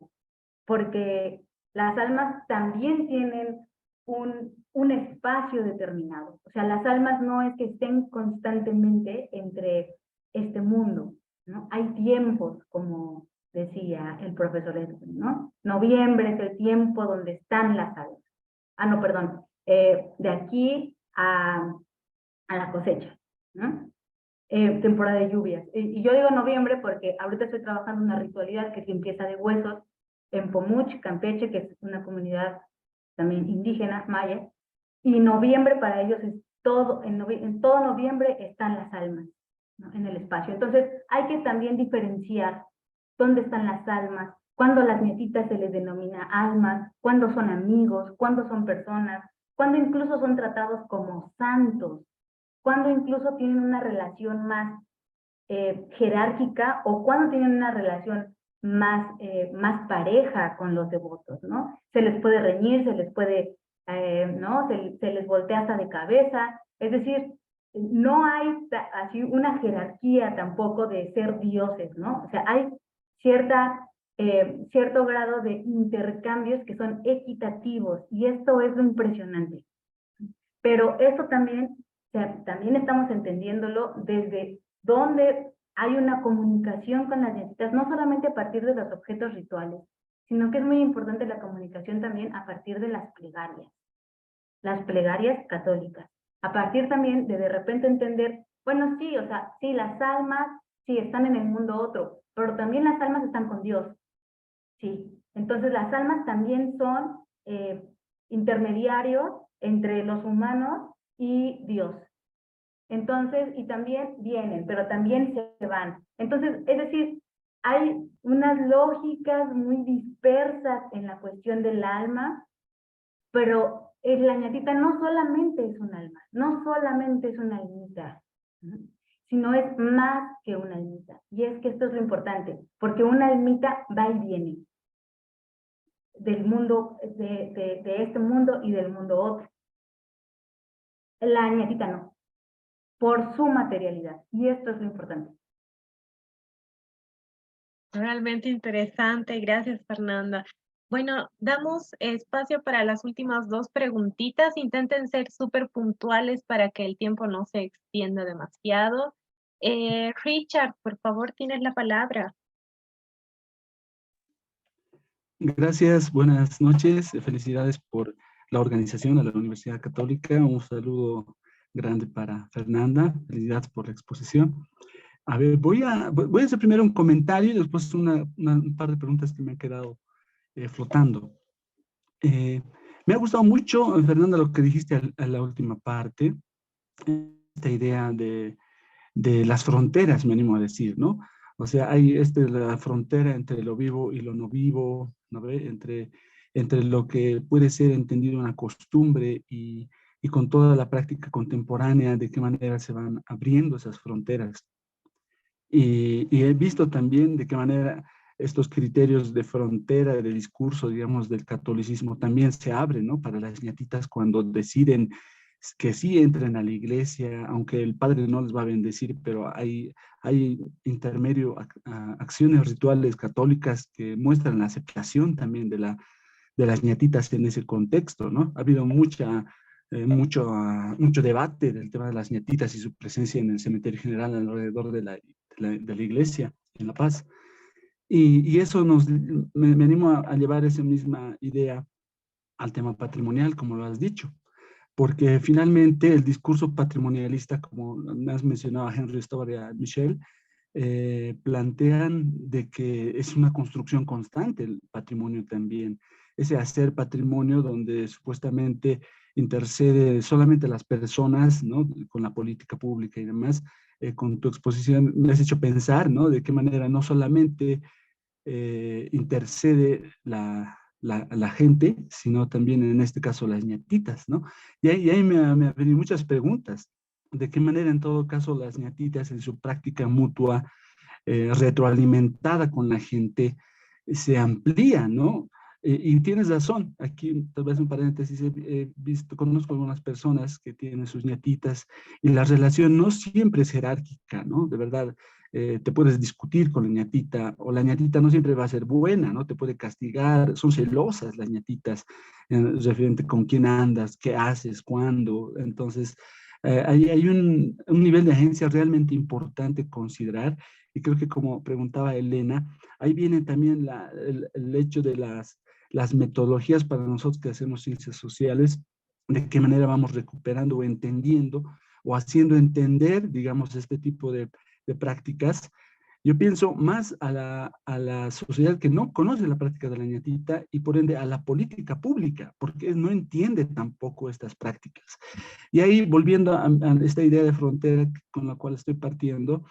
porque las almas también tienen un espacio determinado. O sea, las almas no es que estén constantemente entre este mundo, ¿no? Hay tiempos, como decía el profesor Edwin, ¿no? Noviembre es el tiempo donde están las almas. No, perdón, de aquí a la cosecha, ¿no? Temporada de lluvias. Y yo digo noviembre porque ahorita estoy trabajando en una ritualidad que es limpieza de huesos en Pomuch, Campeche, que es una comunidad también indígena, maya, y noviembre para ellos es todo, en todo noviembre están las almas, ¿no? En el espacio. Entonces hay que también diferenciar dónde están las almas, cuándo las ñatitas se les denomina almas, cuándo son amigos, cuándo son personas, cuándo incluso son tratados como santos, cuándo incluso tienen una relación más jerárquica o cuándo tienen una relación más pareja con los devotos, ¿no? Se les puede reñir, se les puede, ¿no? Se les voltea hasta de cabeza, es decir, no hay así una jerarquía tampoco de ser dioses, ¿no? O sea, hay cierto grado de intercambios que son equitativos y esto es lo impresionante. Pero eso también, o sea, también estamos entendiéndolo desde donde hay una comunicación con las ñatitas, no solamente a partir de los objetos rituales, sino que es muy importante la comunicación también a partir de las plegarias católicas, a partir también de repente entender, bueno, sí, o sea, sí, las almas, sí, están en el mundo otro, pero también las almas están con Dios, sí, entonces las almas también son intermediarios entre los humanos y Dios. Entonces, y también vienen, pero también se van. Entonces, es decir, hay unas lógicas muy dispersas en la cuestión del alma, pero la ñatita no solamente es un alma, no solamente es una almita, ¿no? Sino es más que una almita. Y es que esto es lo importante, porque una almita va y viene del mundo, de este mundo y del mundo otro. La ñatita no, por su materialidad. Y esto es lo importante. Realmente interesante, gracias Fernanda. Bueno, damos espacio para las últimas dos preguntitas. Intenten ser súper puntuales para que el tiempo no se extienda demasiado. Richard, por favor, tienes la palabra. Gracias, buenas noches. Felicidades por la organización a la Universidad Católica. Un saludo grande para Fernanda. Felicidades por la exposición. A ver, voy a hacer primero un comentario y después un par de preguntas que me han quedado flotando. Me ha gustado mucho, Fernanda, lo que dijiste a la última parte, esta idea de las fronteras, me animo a decir, ¿no? O sea, hay la frontera entre lo vivo y lo no vivo, ¿no ve? Entre lo que puede ser entendido una costumbre y con toda la práctica contemporánea, de qué manera se van abriendo esas fronteras. Y he visto también de qué manera estos criterios de frontera, de discurso, digamos, del catolicismo también se abren, ¿no? Para las ñatitas cuando deciden que sí entren a la iglesia, aunque el padre no les va a bendecir, pero hay intermedio, acciones rituales católicas que muestran la aceptación también de las ñatitas en ese contexto, ¿no? Ha habido mucho debate del tema de las ñatitas y su presencia en el cementerio general alrededor de la iglesia en La Paz. Y eso me animo a llevar esa misma idea al tema patrimonial, como lo has dicho, porque finalmente el discurso patrimonialista, como me has mencionado a Henry Stover y a Michel, plantean de que es una construcción constante el patrimonio también. Ese hacer patrimonio donde supuestamente intercede solamente las personas, ¿no? Con la política pública y demás. Con tu exposición me has hecho pensar, ¿no? De qué manera no solamente intercede la gente, sino también en este caso las ñatitas, ¿no? Y ahí me han venido muchas preguntas. ¿De qué manera en todo caso las ñatitas en su práctica mutua, retroalimentada con la gente, se amplía, ¿no? Y tienes razón, aquí tal vez un paréntesis, he visto, conozco algunas personas que tienen sus ñatitas y la relación no siempre es jerárquica, ¿no? De verdad, te puedes discutir con la ñatita, o la ñatita no siempre va a ser buena, ¿no? Te puede castigar, son celosas las ñatitas, referente con quién andas, qué haces, cuándo. Entonces, hay un nivel de agencia realmente importante considerar, y creo que como preguntaba Elena, ahí viene también el hecho de las metodologías para nosotros que hacemos ciencias sociales, de qué manera vamos recuperando o entendiendo o haciendo entender, digamos, este tipo de prácticas. Yo pienso más a la sociedad que no conoce la práctica de la ñatita y por ende a la política pública, porque no entiende tampoco estas prácticas. Y ahí, volviendo a esta idea de frontera con la cual estoy partiendo,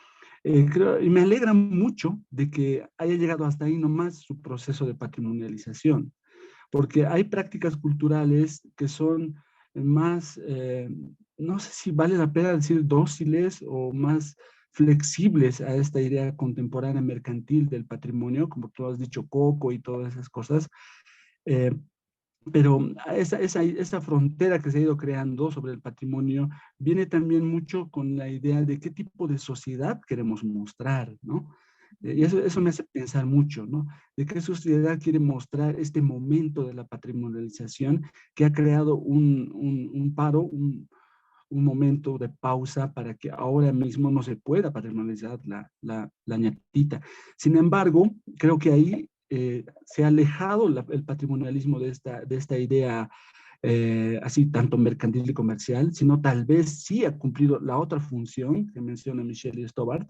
creo, y me alegra mucho de que haya llegado hasta ahí nomás su proceso de patrimonialización, porque hay prácticas culturales que son más, no sé si vale la pena decir dóciles o más flexibles a esta idea contemporánea mercantil del patrimonio, como tú has dicho, Coco y todas esas cosas, eh, pero esa frontera que se ha ido creando sobre el patrimonio viene también mucho con la idea de qué tipo de sociedad queremos mostrar, ¿no? Y eso me hace pensar mucho, ¿no? De qué sociedad quiere mostrar este momento de la patrimonialización que ha creado un paro, un momento de pausa para que ahora mismo no se pueda patrimonializar la ñatita. Sin embargo, creo que ahí se ha alejado el patrimonialismo de esta idea así tanto mercantil y comercial, sino tal vez sí ha cumplido la otra función que menciona Michelle Stobart,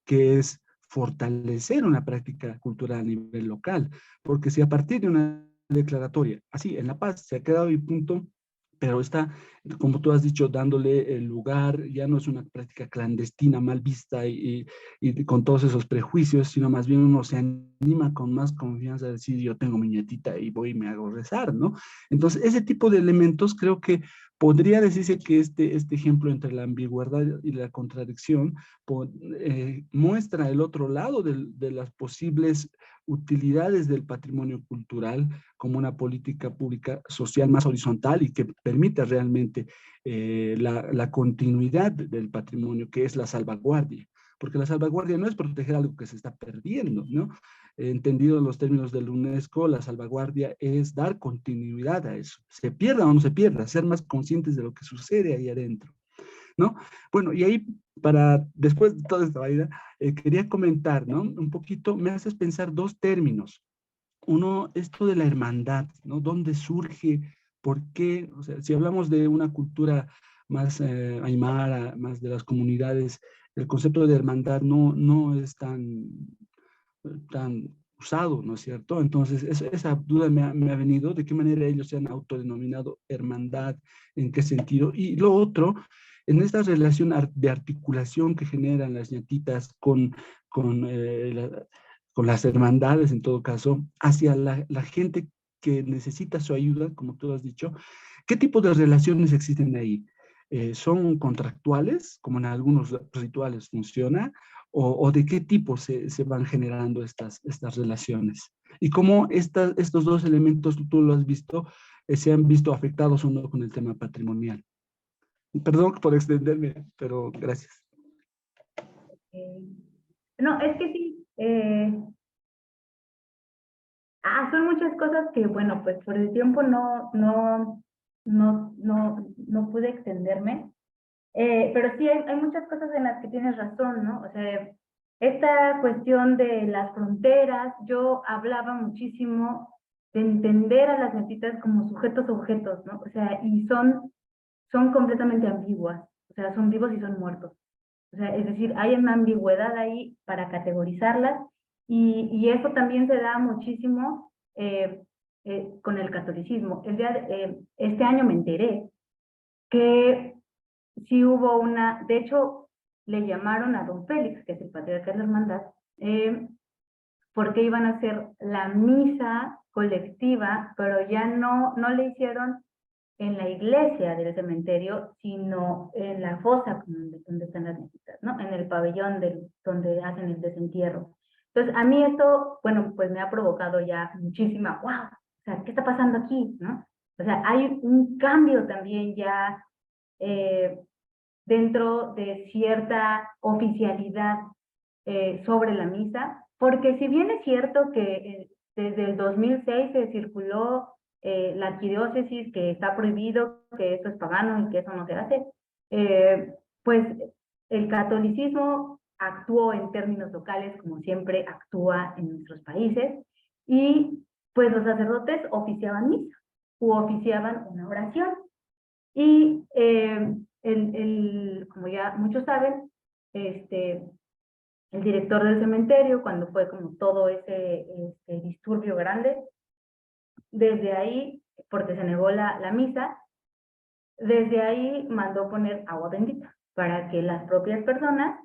que es fortalecer una práctica cultural a nivel local, porque si a partir de una declaratoria, así en La Paz se ha quedado y punto, pero está, como tú has dicho, dándole el lugar, ya no es una práctica clandestina, mal vista y con todos esos prejuicios, sino más bien uno se anima con más confianza a decir, yo tengo mi nietita y voy y me hago rezar, ¿no? Entonces, ese tipo de elementos creo que podría decirse que este ejemplo entre la ambigüedad y la contradicción muestra el otro lado de las posibles utilidades del patrimonio cultural como una política pública social más horizontal y que permita realmente la continuidad del patrimonio, que es la salvaguardia. Porque la salvaguardia no es proteger algo que se está perdiendo, ¿no? Entendido en los términos del UNESCO, la salvaguardia es dar continuidad a eso. Se pierda o no se pierda, ser más conscientes de lo que sucede ahí adentro, ¿no? Bueno, y ahí, para después de toda esta vida, quería comentar, ¿no? Un poquito, me haces pensar dos términos. Uno, esto de la hermandad, ¿no? ¿Dónde surge? ¿Por qué? O sea, si hablamos de una cultura más aymara, más de las comunidades, el concepto de hermandad no es tan usado, ¿no es cierto? Entonces, esa duda me ha venido, de qué manera ellos se han autodenominado hermandad, en qué sentido. Y lo otro, en esta relación de articulación que generan las ñatitas con, con las hermandades, en todo caso, hacia la gente que necesita su ayuda, como tú has dicho, ¿qué tipo de relaciones existen ahí? ¿Son contractuales, como en algunos rituales funciona? ¿O de qué tipo se van generando estas relaciones? Y cómo estos dos elementos, tú lo has visto, se han visto afectados o no con el tema patrimonial. Perdón por extenderme, pero gracias. No, es que sí. Son muchas cosas que, bueno, pues por el tiempo no pude extenderme. Pero sí hay muchas cosas en las que tienes razón, ¿no? O sea, esta cuestión de las fronteras, yo hablaba muchísimo de entender a las ñatitas como sujetos-objetos, ¿no? O sea, y son completamente ambiguas, o sea, son vivos y son muertos. O sea, es decir, hay una ambigüedad ahí para categorizarlas y eso también se da muchísimo con el catolicismo. Este año me enteré que sí hubo de hecho, le llamaron a don Félix, que es el patriarca de la hermandad, porque iban a hacer la misa colectiva, pero ya no le hicieron en la iglesia del cementerio, sino en la fosa donde están las mesitas, ¿no? En el pabellón donde hacen el desentierro. Entonces, a mí esto, bueno, pues me ha provocado ya muchísima, wow, o sea, ¿qué está pasando aquí, no? O sea, hay un cambio también ya dentro de cierta oficialidad sobre la misa, porque si bien es cierto que desde el 2006 se circuló la arquidiócesis que está prohibido, que esto es pagano y que eso no se hace, pues el catolicismo actuó en términos locales como siempre actúa en nuestros países y pues los sacerdotes oficiaban misa u oficiaban una oración. Y como ya muchos saben, el director del cementerio, cuando fue como todo ese disturbio grande, desde ahí, porque se negó la misa, desde ahí mandó poner agua bendita para que las propias personas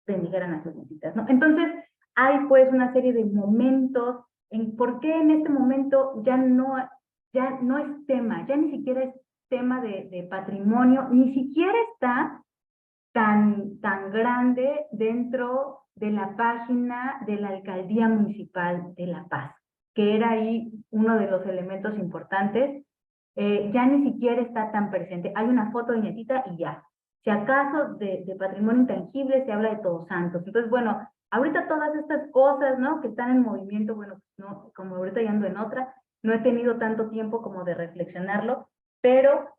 bendijeran a sus mesitas, ¿no? Entonces, hay pues una serie de momentos en por qué en este momento ya no es tema, ya ni siquiera es tema de patrimonio, ni siquiera está tan grande dentro de la página de la Alcaldía Municipal de La Paz, que era ahí uno de los elementos importantes, ya ni siquiera está tan presente. Hay una foto de nietita y ya. Si acaso de patrimonio intangible se habla de Todos Santos. Entonces, bueno, ahorita todas estas cosas, ¿no? Que están en movimiento, bueno, no, como ahorita ya ando en otra, no he tenido tanto tiempo como de reflexionarlo, pero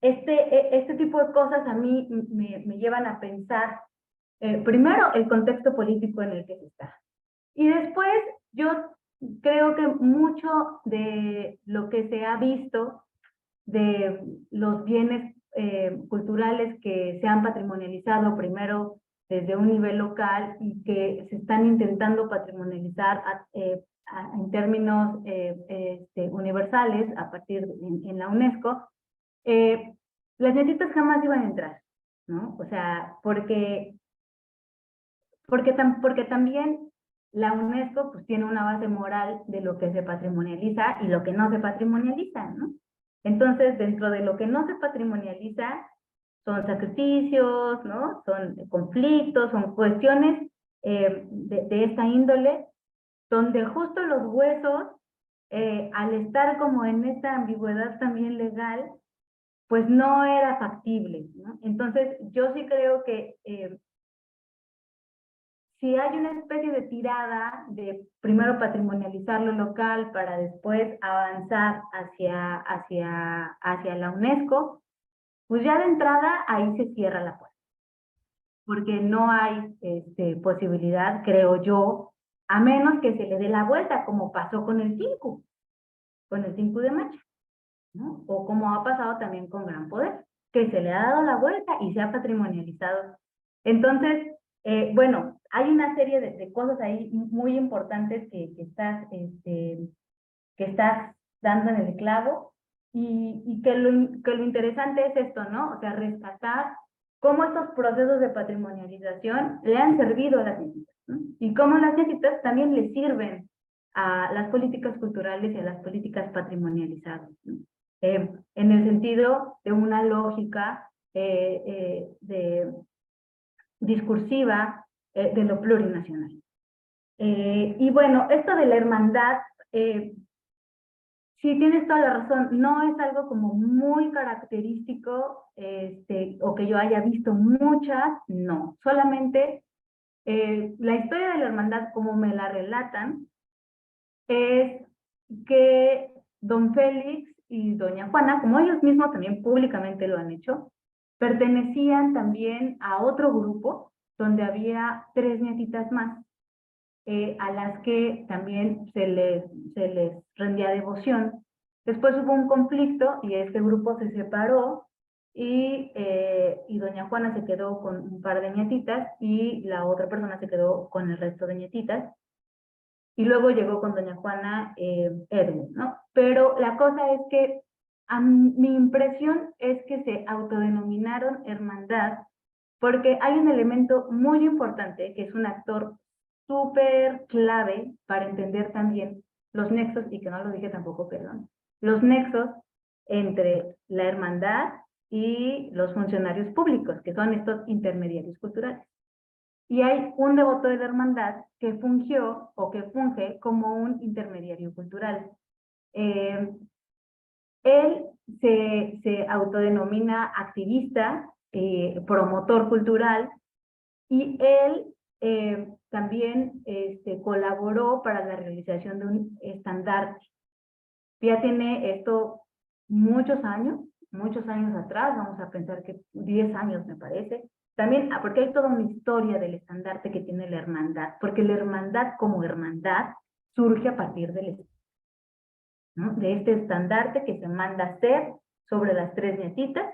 este tipo de cosas a mí me llevan a pensar, primero, el contexto político en el que se está. Y después, yo creo que mucho de lo que se ha visto de los bienes culturales que se han patrimonializado primero desde un nivel local y que se están intentando patrimonializar en términos universales a partir en la UNESCO, las nietitas jamás iban a entrar, ¿no? O sea, porque también la UNESCO pues tiene una base moral de lo que se patrimonializa y lo que no se patrimonializa, ¿no? Entonces, dentro de lo que no se patrimonializa, son sacrificios, ¿no? Son conflictos, son cuestiones de esta índole, donde justo los huesos, al estar como en esta ambigüedad también legal, pues no era factible, ¿no? Entonces, yo sí creo que si hay una especie de tirada de primero patrimonializar lo local para después avanzar hacia la UNESCO, pues ya de entrada ahí se cierra la puerta. Porque no hay posibilidad, creo yo, a menos que se le dé la vuelta, como pasó con el 5 de Macha, ¿no? O como ha pasado también con Gran Poder, que se le ha dado la vuelta y se ha patrimonializado. Entonces, bueno, hay una serie de cosas ahí muy importantes que estás dando en el clavo y que lo interesante es esto, ¿no? O sea, rescatar cómo estos procesos de patrimonialización le han servido a las nietitas, ¿no? Y cómo las nietitas también le sirven a las políticas culturales y a las políticas patrimonializadas, ¿no? En el sentido de una lógica discursiva de lo plurinacional. Y bueno, esto de la hermandad, sí, tienes toda la razón, no es algo como muy característico o que yo haya visto muchas, no, solamente la historia de la hermandad como me la relatan es que don Félix y doña Juana, como ellos mismos también públicamente lo han hecho, pertenecían también a otro grupo donde había 3 nietitas más, a las que también se les rendía devoción. Después hubo un conflicto y este grupo se separó y doña Juana se quedó con un par de nietitas y la otra persona se quedó con el resto de nietitas. Y luego llegó con doña Juana Edwin, ¿no? Pero la cosa es que mi impresión es que se autodenominaron hermandad porque hay un elemento muy importante que es un actor súper clave para entender también los nexos, y que no lo dije tampoco, perdón, los nexos entre la hermandad y los funcionarios públicos, que son estos intermediarios culturales. Y hay un devoto de la hermandad que fungió o que funge como un intermediario cultural. Él se autodenomina activista, promotor cultural, y él también colaboró para la realización de un estandarte. Ya tiene esto muchos años atrás, vamos a pensar que 10 años me parece. También, porque hay toda una historia del estandarte que tiene la hermandad, porque la hermandad como hermandad surge a partir del, ¿no?, de este estandarte que se manda a hacer sobre las 3 nietitas,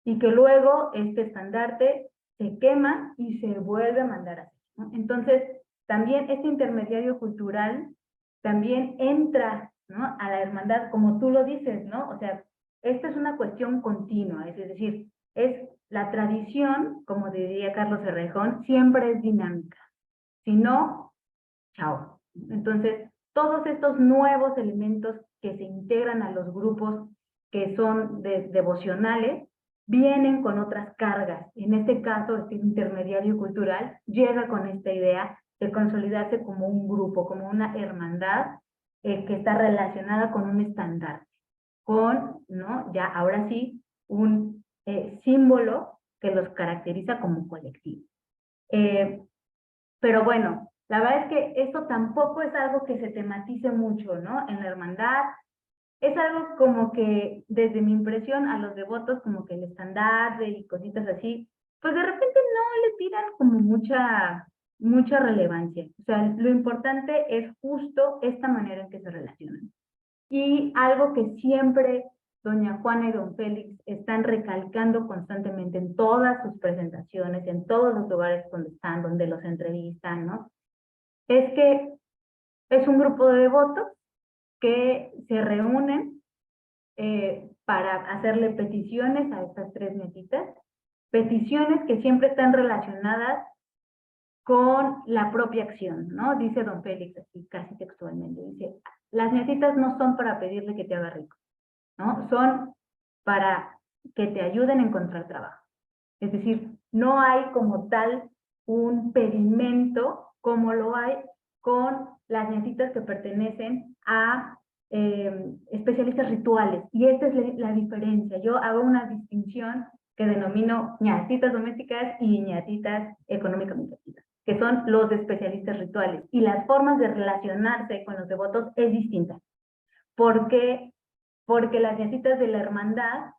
y que luego este estandarte se quema y se vuelve a mandar a hacer, ¿no? Entonces, también este intermediario cultural también entra, ¿no?, a la hermandad, como tú lo dices, ¿no? O sea, esta es una cuestión continua, es decir, es la tradición, como diría Carlos Herrejón, siempre es dinámica. Si no, chao. Entonces, todos estos nuevos elementos que se integran a los grupos que son devocionales, vienen con otras cargas. En este caso, este intermediario cultural llega con esta idea de consolidarse como un grupo, como una hermandad que está relacionada con un estandarte, con, ¿no?, ya ahora sí, un símbolo que los caracteriza como colectivo. Pero bueno, la verdad es que esto tampoco es algo que se tematice mucho, ¿no?, en la hermandad. Es algo como que, desde mi impresión, a los devotos, como que el estandarte y cositas así, pues de repente no le tiran como mucha relevancia. O sea, lo importante es justo esta manera en que se relacionan. Y algo que siempre doña Juana y don Félix están recalcando constantemente en todas sus presentaciones, en todos los lugares donde están, donde los entrevistan, ¿no?, es que es un grupo de devotos que se reúnen para hacerle peticiones a estas 3 nietitas, peticiones que siempre están relacionadas con la propia acción, ¿no? Dice don Félix así casi textualmente, dice, las nietitas no son para pedirle que te haga rico, ¿no? Son para que te ayuden a encontrar trabajo. Es decir, no hay como tal un pedimento como lo hay con las nietitas que pertenecen a especialistas rituales. Y esta es la diferencia. Yo hago una distinción que denomino ñatitas domésticas y ñatitas económicamente activas, que son los especialistas rituales. Y las formas de relacionarse con los devotos es distinta. ¿Por qué? Porque las ñatitas de la hermandad,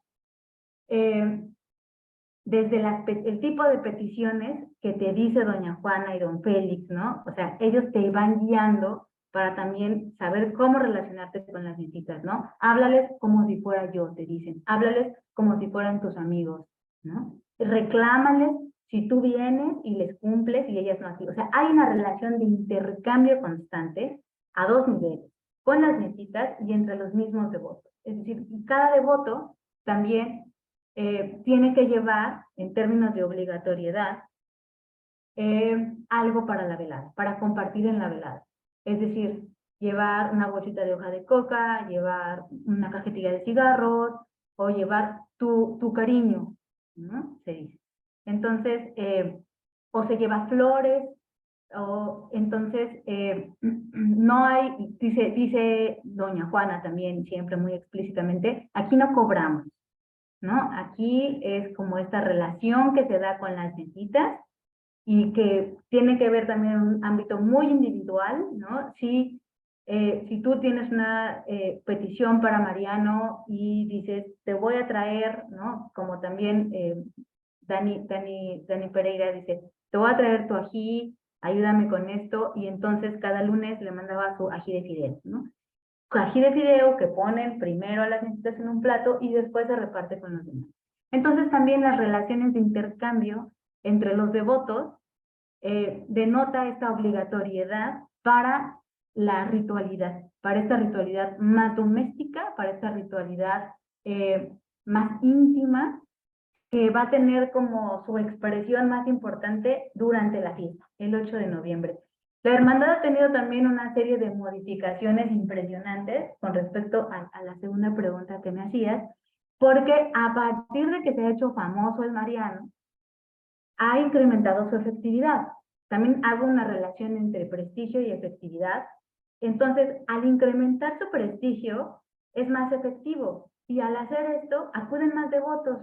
desde el tipo de peticiones que te dice doña Juana y don Félix, ¿no? O sea, ellos te van guiando para también saber cómo relacionarte con las nietitas, ¿no? Háblales como si fuera yo, te dicen. Háblales como si fueran tus amigos, ¿no? Reclámales si tú vienes y les cumples y ellas no así. O sea, hay una relación de intercambio constante a 2 niveles, con las nietitas y entre los mismos devotos. Es decir, cada devoto también tiene que llevar, en términos de obligatoriedad, algo para la velada, para compartir en la velada. Es decir, llevar una bolsita de hoja de coca, llevar una cajetilla de cigarros, o llevar tu cariño, ¿no? Se dice. Entonces, o se lleva flores, o entonces no hay, dice doña Juana también siempre muy explícitamente, aquí no cobramos, ¿no? Aquí es como esta relación que se da con las nietitas y que tiene que ver también en un ámbito muy individual, ¿no? Si tú tienes una petición para Mariano y dices, te voy a traer, ¿no? Como también Dani Pereira dice, te voy a traer tu ají, ayúdame con esto, y entonces cada lunes le mandaba su ají de fideos, ¿no? Ají de fideo que ponen primero a las nietitas en un plato y después se reparte con los demás. Entonces también las relaciones de intercambio entre los devotos denota esta obligatoriedad para la ritualidad, para esta ritualidad más doméstica, para esta ritualidad más íntima, que va a tener como su expresión más importante durante la fiesta, el 8 de noviembre. La hermandad ha tenido también una serie de modificaciones impresionantes con respecto a la segunda pregunta que me hacías, porque a partir de que se ha hecho famoso el Mariano, ha incrementado su efectividad. También hago una relación entre prestigio y efectividad. Entonces, al incrementar su prestigio, es más efectivo. Y al hacer esto, acuden más devotos.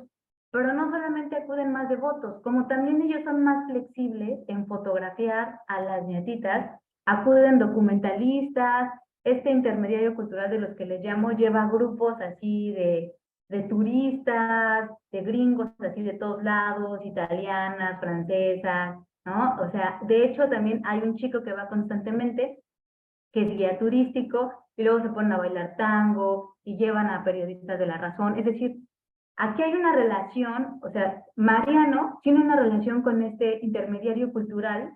Pero no solamente acuden más devotos, como también ellos son más flexibles en fotografiar a las nietitas, acuden documentalistas, este intermediario cultural de los que les llamo lleva grupos así de turistas, de gringos, así de todos lados, italianas, francesas, ¿no? O sea, de hecho también hay un chico que va constantemente, que es guía turístico, y luego se ponen a bailar tango, y llevan a periodistas de La Razón, es decir, aquí hay una relación, o sea, Mariano tiene una relación con este intermediario cultural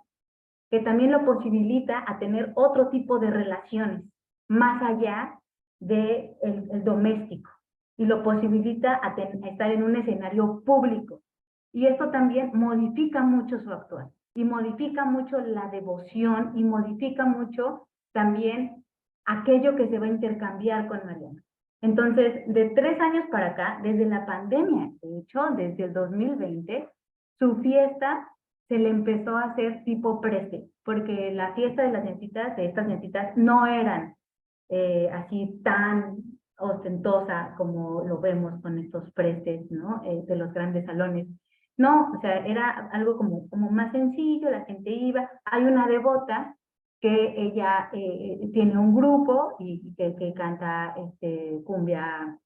que también lo posibilita a tener otro tipo de relaciones, más allá del el doméstico, y lo posibilita a estar en un escenario público. Y esto también modifica mucho su actuar, y modifica mucho la devoción, y modifica mucho también aquello que se va a intercambiar con Mariano. Entonces, de 3 años para acá, desde la pandemia, de hecho, desde el 2020, su fiesta se le empezó a hacer tipo preste, porque la fiesta de las nietitas, de estas nietitas, no eran así tan ostentosa como lo vemos con estos prestes, ¿no? De los grandes salones. No, o sea, era algo como más sencillo, la gente iba. Hay una devota que ella tiene un grupo y que canta cumbia,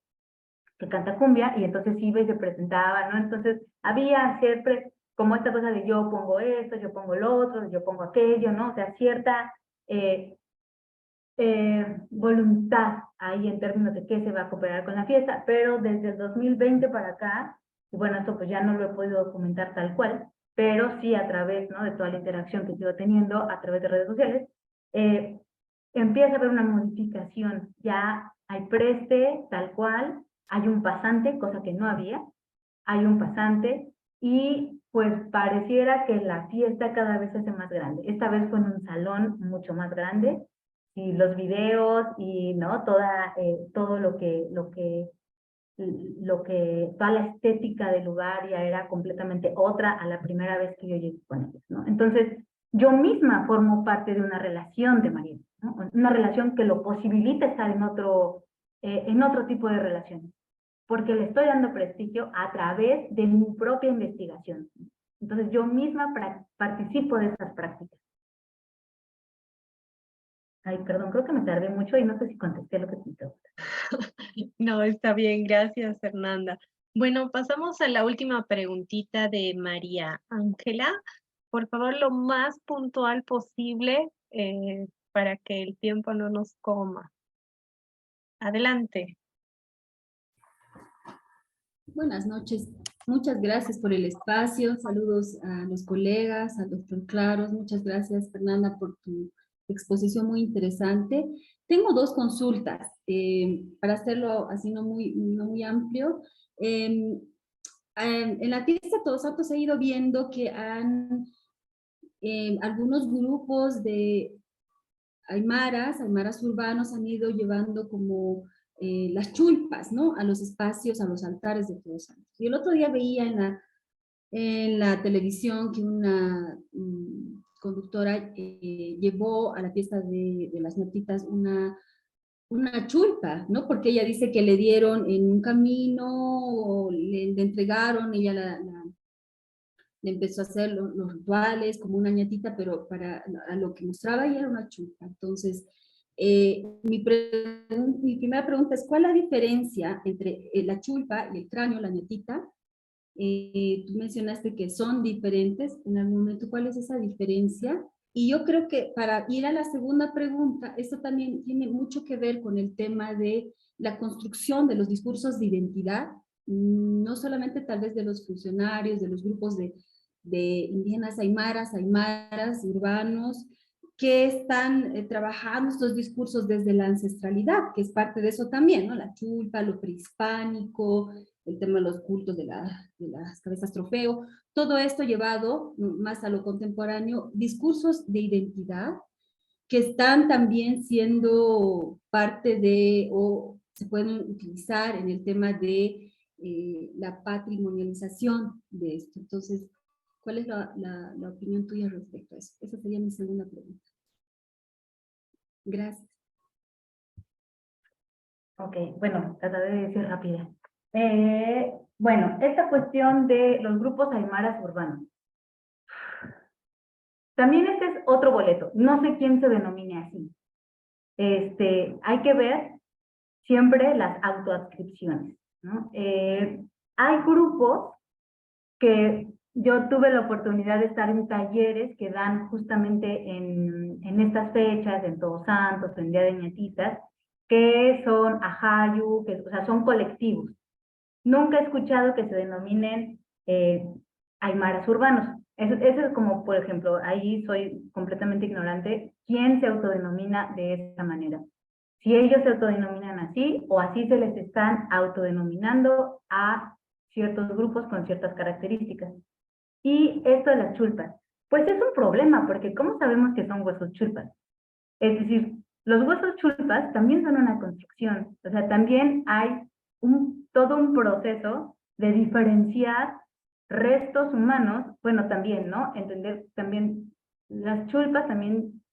y entonces iba y se presentaba, ¿no? Entonces había siempre como esta cosa de yo pongo esto, yo pongo lo otro, yo pongo aquello, ¿no? O sea, cierta voluntad ahí en términos de qué se va a cooperar con la fiesta, pero desde el 2020 para acá, y bueno, esto pues ya no lo he podido documentar tal cual, pero sí a través, ¿no?, de toda la interacción que sigo teniendo a través de redes sociales, empieza a haber una modificación. Ya hay preste tal cual, hay un pasante, cosa que no había, hay un pasante, y pues pareciera que la fiesta cada vez se hace más grande. Esta vez fue en un salón mucho más grande, y los videos y no todo toda la estética del lugar ya era completamente otra a la primera vez que yo llegué con ellos, ¿no? Entonces, yo misma formo parte de una relación de Mariano, ¿no? Una relación que lo posibilita estar en otro tipo de relaciones, porque le estoy dando prestigio a través de mi propia investigación. Entonces, yo misma participo de esas prácticas. Ay, perdón, creo que me tardé mucho y no sé si contesté lo que te preguntaste. No, está bien, gracias, Fernanda. Bueno, pasamos a la última preguntita de María Ángela. Por favor, lo más puntual posible para que el tiempo no nos coma. Adelante. Buenas noches. Muchas gracias por el espacio. Saludos a los colegas, al doctor Claros. Muchas gracias, Fernanda, por tu exposición muy interesante. Tengo 2 consultas, para hacerlo así no muy amplio. En la fiesta de Todos Santos he ido viendo que algunos grupos de aymaras urbanos han ido llevando como las chulpas, ¿no?, a los espacios, a los altares de Todos Santos. Y el otro día veía en la televisión que una conductora llevó a la fiesta de las notitas una chulpa, ¿no? Porque ella dice que le dieron en un camino, o le entregaron, ella le empezó a hacer los rituales como una ñatita, pero a lo que mostraba ella era una chulpa. Entonces, mi primera pregunta es, ¿cuál es la diferencia entre la chulpa y el cráneo, la ñatita? Tú mencionaste que son diferentes en algún momento. ¿Cuál es esa diferencia? Y yo creo que para ir a la segunda pregunta, esto también tiene mucho que ver con el tema de la construcción de los discursos de identidad no solamente tal vez de los funcionarios, de los grupos de indígenas aymaras urbanos, que están trabajando estos discursos desde la ancestralidad, que es parte de eso también, ¿no? La chulpa, lo prehispánico, el tema de los cultos de las cabezas trofeo, todo esto llevado más a lo contemporáneo, discursos de identidad que están también siendo parte de, o se pueden utilizar en el tema de la patrimonialización de esto. Entonces, ¿cuál es la opinión tuya respecto a eso? Esa sería mi segunda pregunta. Gracias. Ok, bueno, trataré de decir rápida. Bueno, esta cuestión de los grupos aymaras urbanos. También este es otro boleto. No sé quién se denomine así. Hay que ver siempre las autoadscripciones, ¿no? Hay grupos que yo tuve la oportunidad de estar en talleres que dan justamente en estas fechas, en Todos Santos, en Día de Ñatitas, que son ajayu, que, o sea, son colectivos. Nunca he escuchado que se denominen aymaras urbanos. Eso es como, por ejemplo, ahí soy completamente ignorante, ¿quién se autodenomina de esa manera? Si ellos se autodenominan así, o así se les están autodenominando a ciertos grupos con ciertas características. Y esto de las chulpas, pues es un problema, porque ¿cómo sabemos que son huesos chulpas? Es decir, los huesos chulpas también son una construcción, o sea, también hay todo un proceso de diferenciar restos humanos, bueno, también, ¿no? Entender también, las chulpas también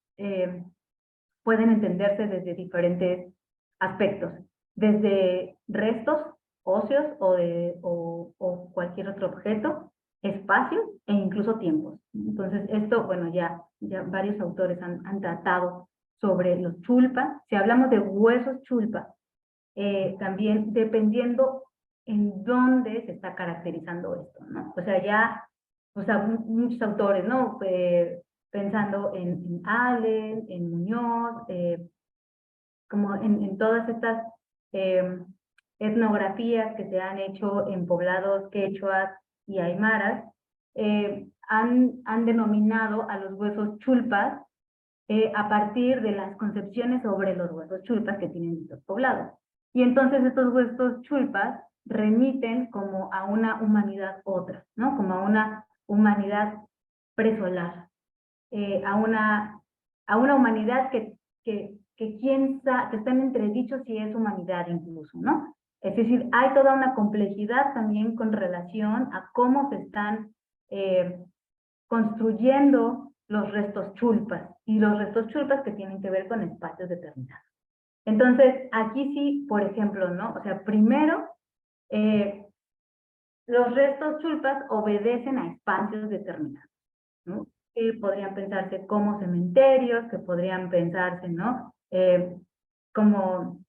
pueden entenderse desde diferentes aspectos, desde restos óseos o cualquier otro objeto, espacios e incluso tiempos. Entonces, esto, bueno, ya varios autores han tratado sobre los chulpas. Si hablamos de huesos chulpa, también dependiendo en dónde se está caracterizando esto, ¿no? O sea, ya, o sea, muchos autores, ¿no? Pensando en Allen, en Muñoz, como en todas estas etnografías que se han hecho en poblados quechuas y aymaras, han denominado a los huesos chulpas a partir de las concepciones sobre los huesos chulpas que tienen estos poblados. Y entonces estos huesos chulpas remiten como a una humanidad otra, ¿no? Como a una humanidad presolar, a una humanidad que está en entredicho si es humanidad incluso, ¿no? Es decir, hay toda una complejidad también con relación a cómo se están construyendo los restos chulpas, y los restos chulpas que tienen que ver con espacios determinados. Entonces, aquí sí, por ejemplo, ¿no? O sea, primero, los restos chulpas obedecen a espacios determinados, ¿no? Que podrían pensarse como cementerios, que podrían pensarse, ¿no? Como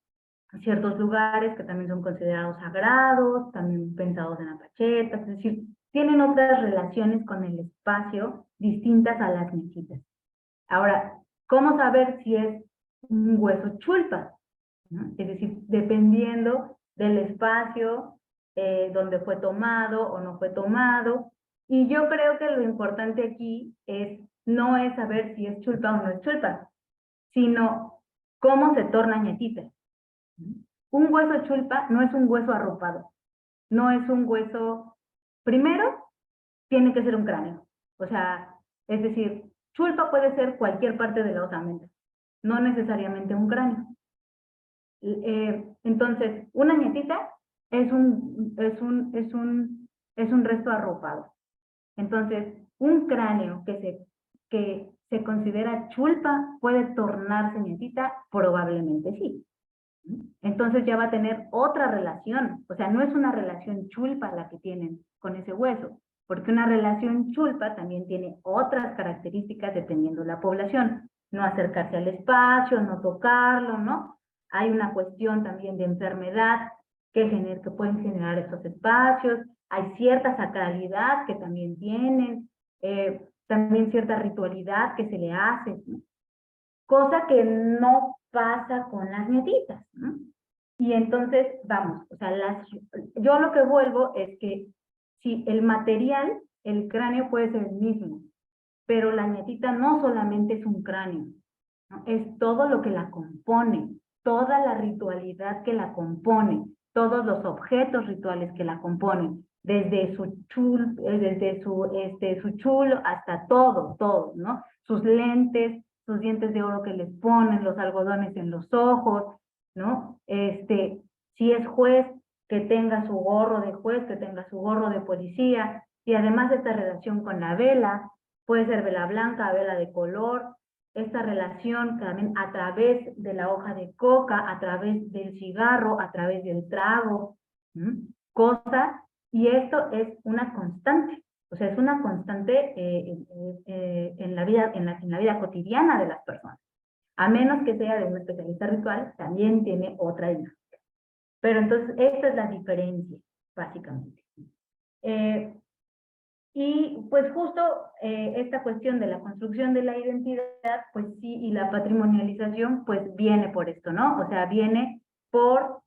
ciertos lugares que también son considerados sagrados, también pensados en apachetas, es decir, tienen otras relaciones con el espacio distintas a las ñatitas. Ahora, ¿cómo saber si es un hueso chulpa? ¿No? Es decir, dependiendo del espacio donde fue tomado o no fue tomado. Y yo creo que lo importante aquí no es saber si es chulpa o no es chulpa, sino cómo se torna ñatita. Un hueso chulpa no es un hueso arropado, no es un hueso, primero, tiene que ser un cráneo. O sea, es decir, chulpa puede ser cualquier parte de la osamenta, no necesariamente un cráneo. Entonces, una ñatita es un resto arropado. Entonces, un cráneo que se considera chulpa puede tornarse ñatita, probablemente sí. Entonces ya va a tener otra relación, o sea, no es una relación chulpa la que tienen con ese hueso, porque una relación chulpa también tiene otras características dependiendo de la población, no acercarse al espacio, no tocarlo, ¿no? Hay una cuestión también de enfermedad que pueden generar estos espacios, hay cierta sacralidad que también tienen, también cierta ritualidad que se le hace, ¿no? Cosa que no pasa con las ñatitas, ¿no? Y entonces, vamos, o sea, yo lo que vuelvo es que si el material, el cráneo puede ser el mismo, pero la ñatita no solamente es un cráneo, ¿no? Es todo lo que la compone, toda la ritualidad que la compone, todos los objetos rituales que la componen, desde su chul hasta todo, ¿no? Sus lentes, sus dientes de oro que les ponen, los algodones en los ojos, ¿no? Si es juez, que tenga su gorro de juez, que tenga su gorro de policía, y además esta relación con la vela, puede ser vela blanca, vela de color, esta relación también a través de la hoja de coca, a través del cigarro, a través del trago, cosa, y esto es una constante, o sea, es una constante en la vida cotidiana de las personas. A menos que sea de un especialista ritual, también tiene otra dinámica. Pero entonces, esta es la diferencia, básicamente. Y pues justo esta cuestión de la construcción de la identidad, pues sí, y la patrimonialización, pues viene por esto, ¿no? O sea, viene por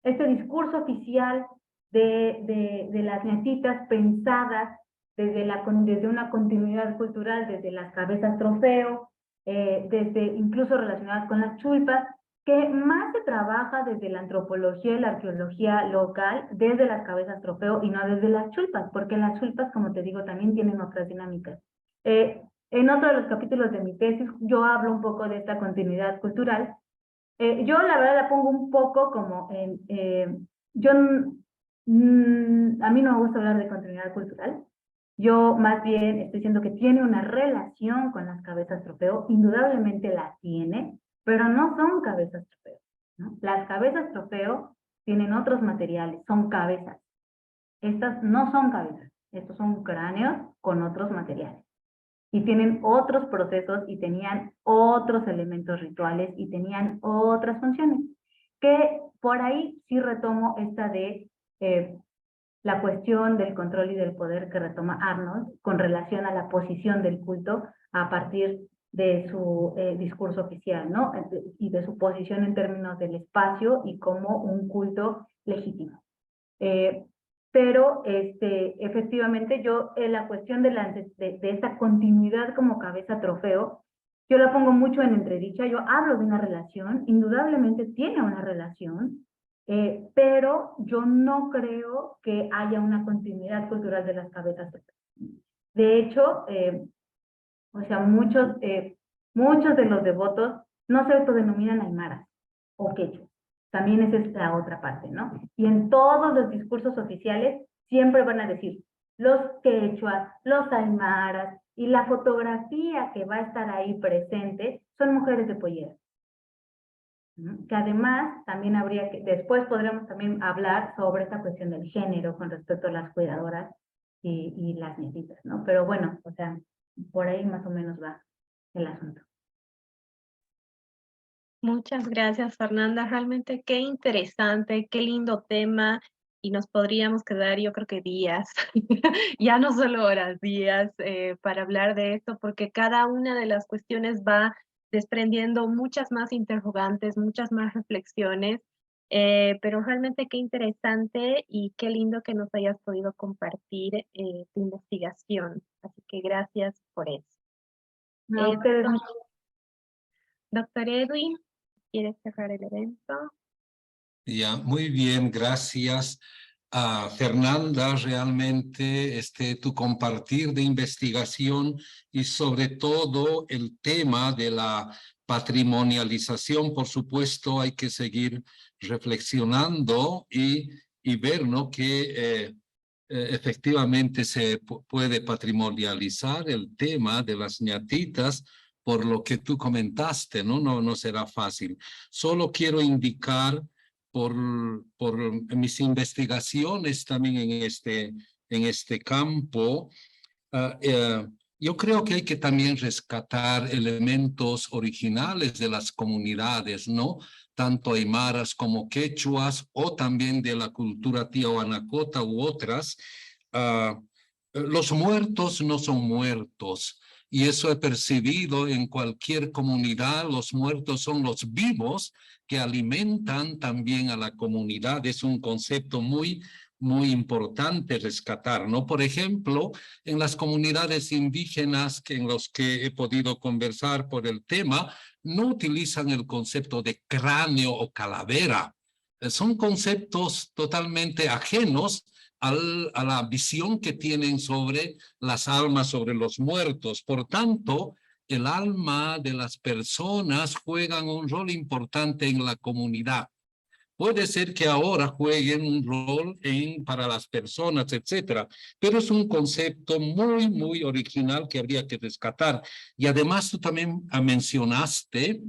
este discurso oficial de las ñatitas pensadas desde una continuidad cultural, desde las cabezas trofeo, desde incluso relacionadas con las chulpas, que más se trabaja desde la antropología y la arqueología local, desde las cabezas trofeo y no desde las chulpas, porque las chulpas, como te digo, también tienen otras dinámicas. En otro de los capítulos de mi tesis, yo hablo un poco de esta continuidad cultural. Yo la verdad la pongo un poco como en... a mí no me gusta hablar de continuidad cultural. Yo más bien estoy diciendo que tiene una relación con las cabezas trofeo, indudablemente la tiene, pero no son cabezas trofeo, ¿no? Las cabezas trofeo tienen otros materiales, son cabezas. Estas no son cabezas, estos son cráneos con otros materiales. Y tienen otros procesos y tenían otros elementos rituales y tenían otras funciones. Que por ahí sí retomo esta de la cuestión del control y del poder que retoma Arnold con relación a la posición del culto a partir de su discurso oficial, ¿no? Y de su posición en términos del espacio y como un culto legítimo. Pero efectivamente yo la cuestión de esta continuidad como cabeza trofeo, yo la pongo mucho en entredicha. Yo hablo de una relación, indudablemente tiene una relación, pero yo no creo que haya una continuidad cultural de las cabezas trofeo. De hecho, o sea, muchos de los devotos no se autodenominan aymaras o quechua. También esa es la otra parte, ¿no? Y en todos los discursos oficiales siempre van a decir los quechuas, los aymaras, y la fotografía que va a estar ahí presente son mujeres de pollera. ¿No? Que además también habría que, después podremos también hablar sobre esta cuestión del género con respecto a las cuidadoras y las nietitas, ¿no? Pero bueno, o sea, por ahí más o menos va el asunto. Muchas gracias, Fernanda. Realmente qué interesante, qué lindo tema. Y nos podríamos quedar, yo creo que días, ya no solo horas, días, para hablar de esto, porque cada una de las cuestiones va desprendiendo muchas más interrogantes, muchas más reflexiones, pero realmente qué interesante y qué lindo que nos hayas podido compartir tu investigación. Así que gracias por eso. No, ustedes... Doctor Edwin, ¿quieres cerrar el evento? Ya, muy bien, gracias. Fernanda, realmente tu compartir de investigación y sobre todo el tema de la patrimonialización, por supuesto, hay que seguir reflexionando y ver, ¿no?, que efectivamente se puede patrimonializar el tema de las ñatitas, por lo que tú comentaste, ¿no? No será fácil. Solo quiero indicar por mis investigaciones también en este campo, yo creo que hay que también rescatar elementos originales de las comunidades, ¿no? Tanto aymaras como quechuas, o también de la cultura tiahuanacota u otras. Los muertos no son muertos. y eso he percibido en cualquier comunidad. Los muertos son los vivos que alimentan también a la comunidad. Es un concepto muy importante rescatar, ¿no? Por ejemplo, en las comunidades indígenas en los que he podido conversar por el tema, no utilizan el concepto de cráneo o calavera. Son conceptos totalmente ajenos a la visión que tienen sobre las almas, sobre los muertos. Por tanto, el alma de las personas juegan un rol importante en la comunidad. Puede ser que ahora jueguen un rol para las personas, etcétera, pero es un concepto muy original que habría que rescatar. Y además tú también mencionaste,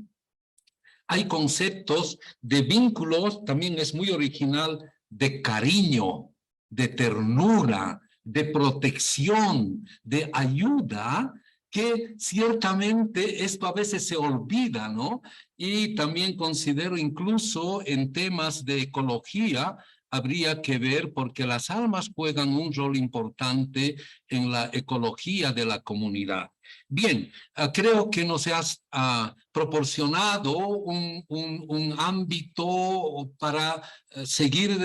hay conceptos de vínculos, también es muy original, de cariño, de ternura, de protección, de ayuda, que ciertamente esto a veces se olvida, ¿no? Y también considero incluso en temas de ecología, habría que ver porque las almas juegan un rol importante en la ecología de la comunidad. Bien, creo que nos has proporcionado un ámbito para seguir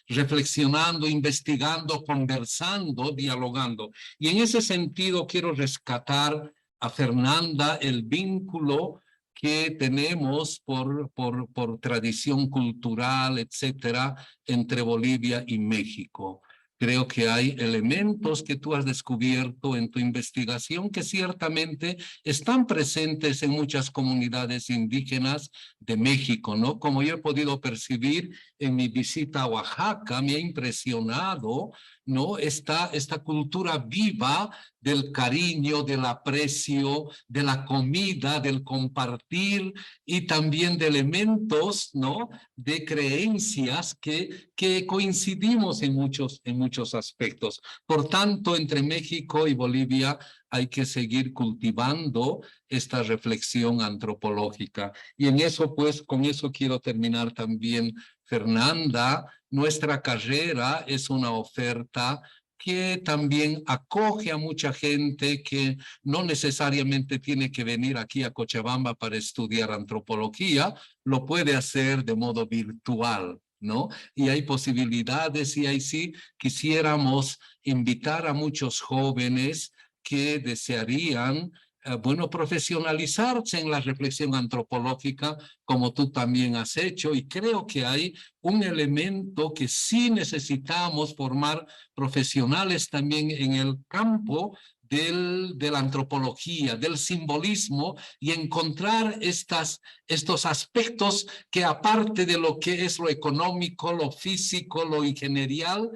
reflexionando, investigando, conversando, dialogando. Y en ese sentido quiero rescatar a Fernanda el vínculo que tenemos por tradición cultural, etcétera, entre Bolivia y México. Creo que hay elementos que tú has descubierto en tu investigación que ciertamente están presentes en muchas comunidades indígenas de México, ¿no? Como yo he podido percibir en mi visita a Oaxaca, me ha impresionado, ¿no? Esta cultura viva del cariño, del aprecio, de la comida, del compartir y también de elementos, ¿no? De creencias que coincidimos en muchos aspectos. Por tanto, entre México y Bolivia hay que seguir cultivando esta reflexión antropológica. Y en eso, pues, con eso quiero terminar también, Fernanda. Nuestra carrera es una oferta que también acoge a mucha gente que no necesariamente tiene que venir aquí a Cochabamba para estudiar antropología, lo puede hacer de modo virtual, ¿no? Y hay posibilidades y ahí sí quisiéramos invitar a muchos jóvenes que desearían bueno, profesionalizarse en la reflexión antropológica, como tú también has hecho, y creo que hay un elemento que sí necesitamos formar profesionales también en el campo de la antropología, del simbolismo, y encontrar estos aspectos que aparte de lo que es lo económico, lo físico, lo ingenierial,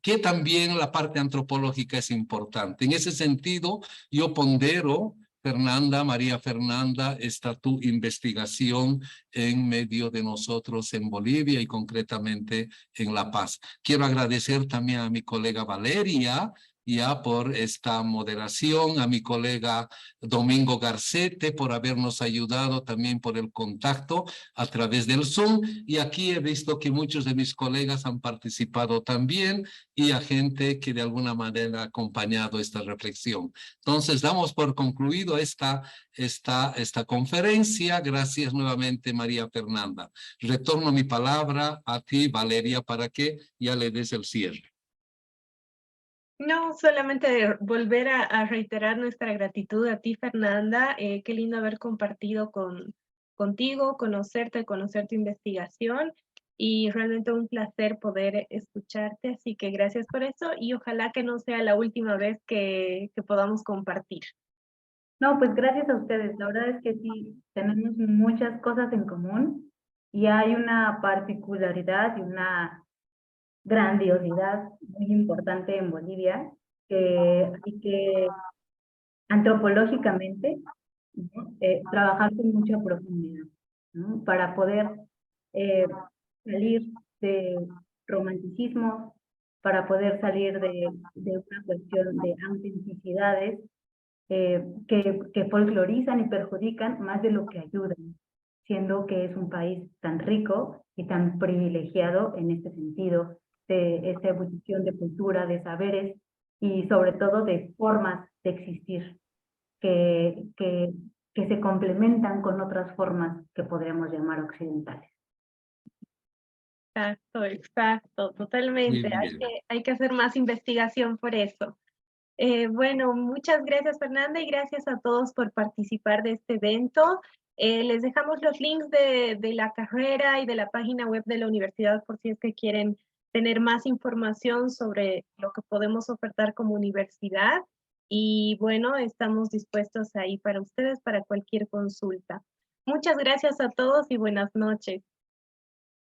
que también la parte antropológica es importante. En ese sentido, yo pondero, Fernanda, María Fernanda, esta tu investigación en medio de nosotros en Bolivia y concretamente en La Paz. Quiero agradecer también a mi colega Valeria, ya por esta moderación, a mi colega Domingo Garcete por habernos ayudado también por el contacto a través del Zoom, y aquí he visto que muchos de mis colegas han participado también y a gente que de alguna manera ha acompañado esta reflexión. Entonces damos por concluido esta conferencia. Gracias nuevamente, María Fernanda. Retorno mi palabra a ti, Valeria, para que ya le des el cierre. No, solamente volver a reiterar nuestra gratitud a ti, Fernanda. Qué lindo haber compartido contigo, conocer tu investigación, y realmente un placer poder escucharte, así que gracias por eso y ojalá que no sea la última vez que podamos compartir. No, pues gracias a ustedes. La verdad es que sí, tenemos muchas cosas en común y hay una particularidad y una grandiosidad muy importante en Bolivia y que antropológicamente, ¿no? Trabajar con mucha profundidad, ¿no? Para poder salir de romanticismo, para poder salir de una cuestión de autenticidades que folclorizan y perjudican más de lo que ayudan, siendo que es un país tan rico y tan privilegiado en este sentido, de esta ebullición de cultura, de saberes y sobre todo de formas de existir. que se complementan con otras formas que podríamos llamar occidentales. Exacto, exacto, totalmente. Muy bien. Hay que hacer más investigación por eso. Bueno, muchas gracias Fernanda y gracias a todos por participar de este evento. Les dejamos los links de la carrera y de la página web de la universidad por si es que quieren tener más información sobre lo que podemos ofertar como universidad. Y bueno, estamos dispuestos ahí para ustedes para cualquier consulta. Muchas gracias a todos y buenas noches.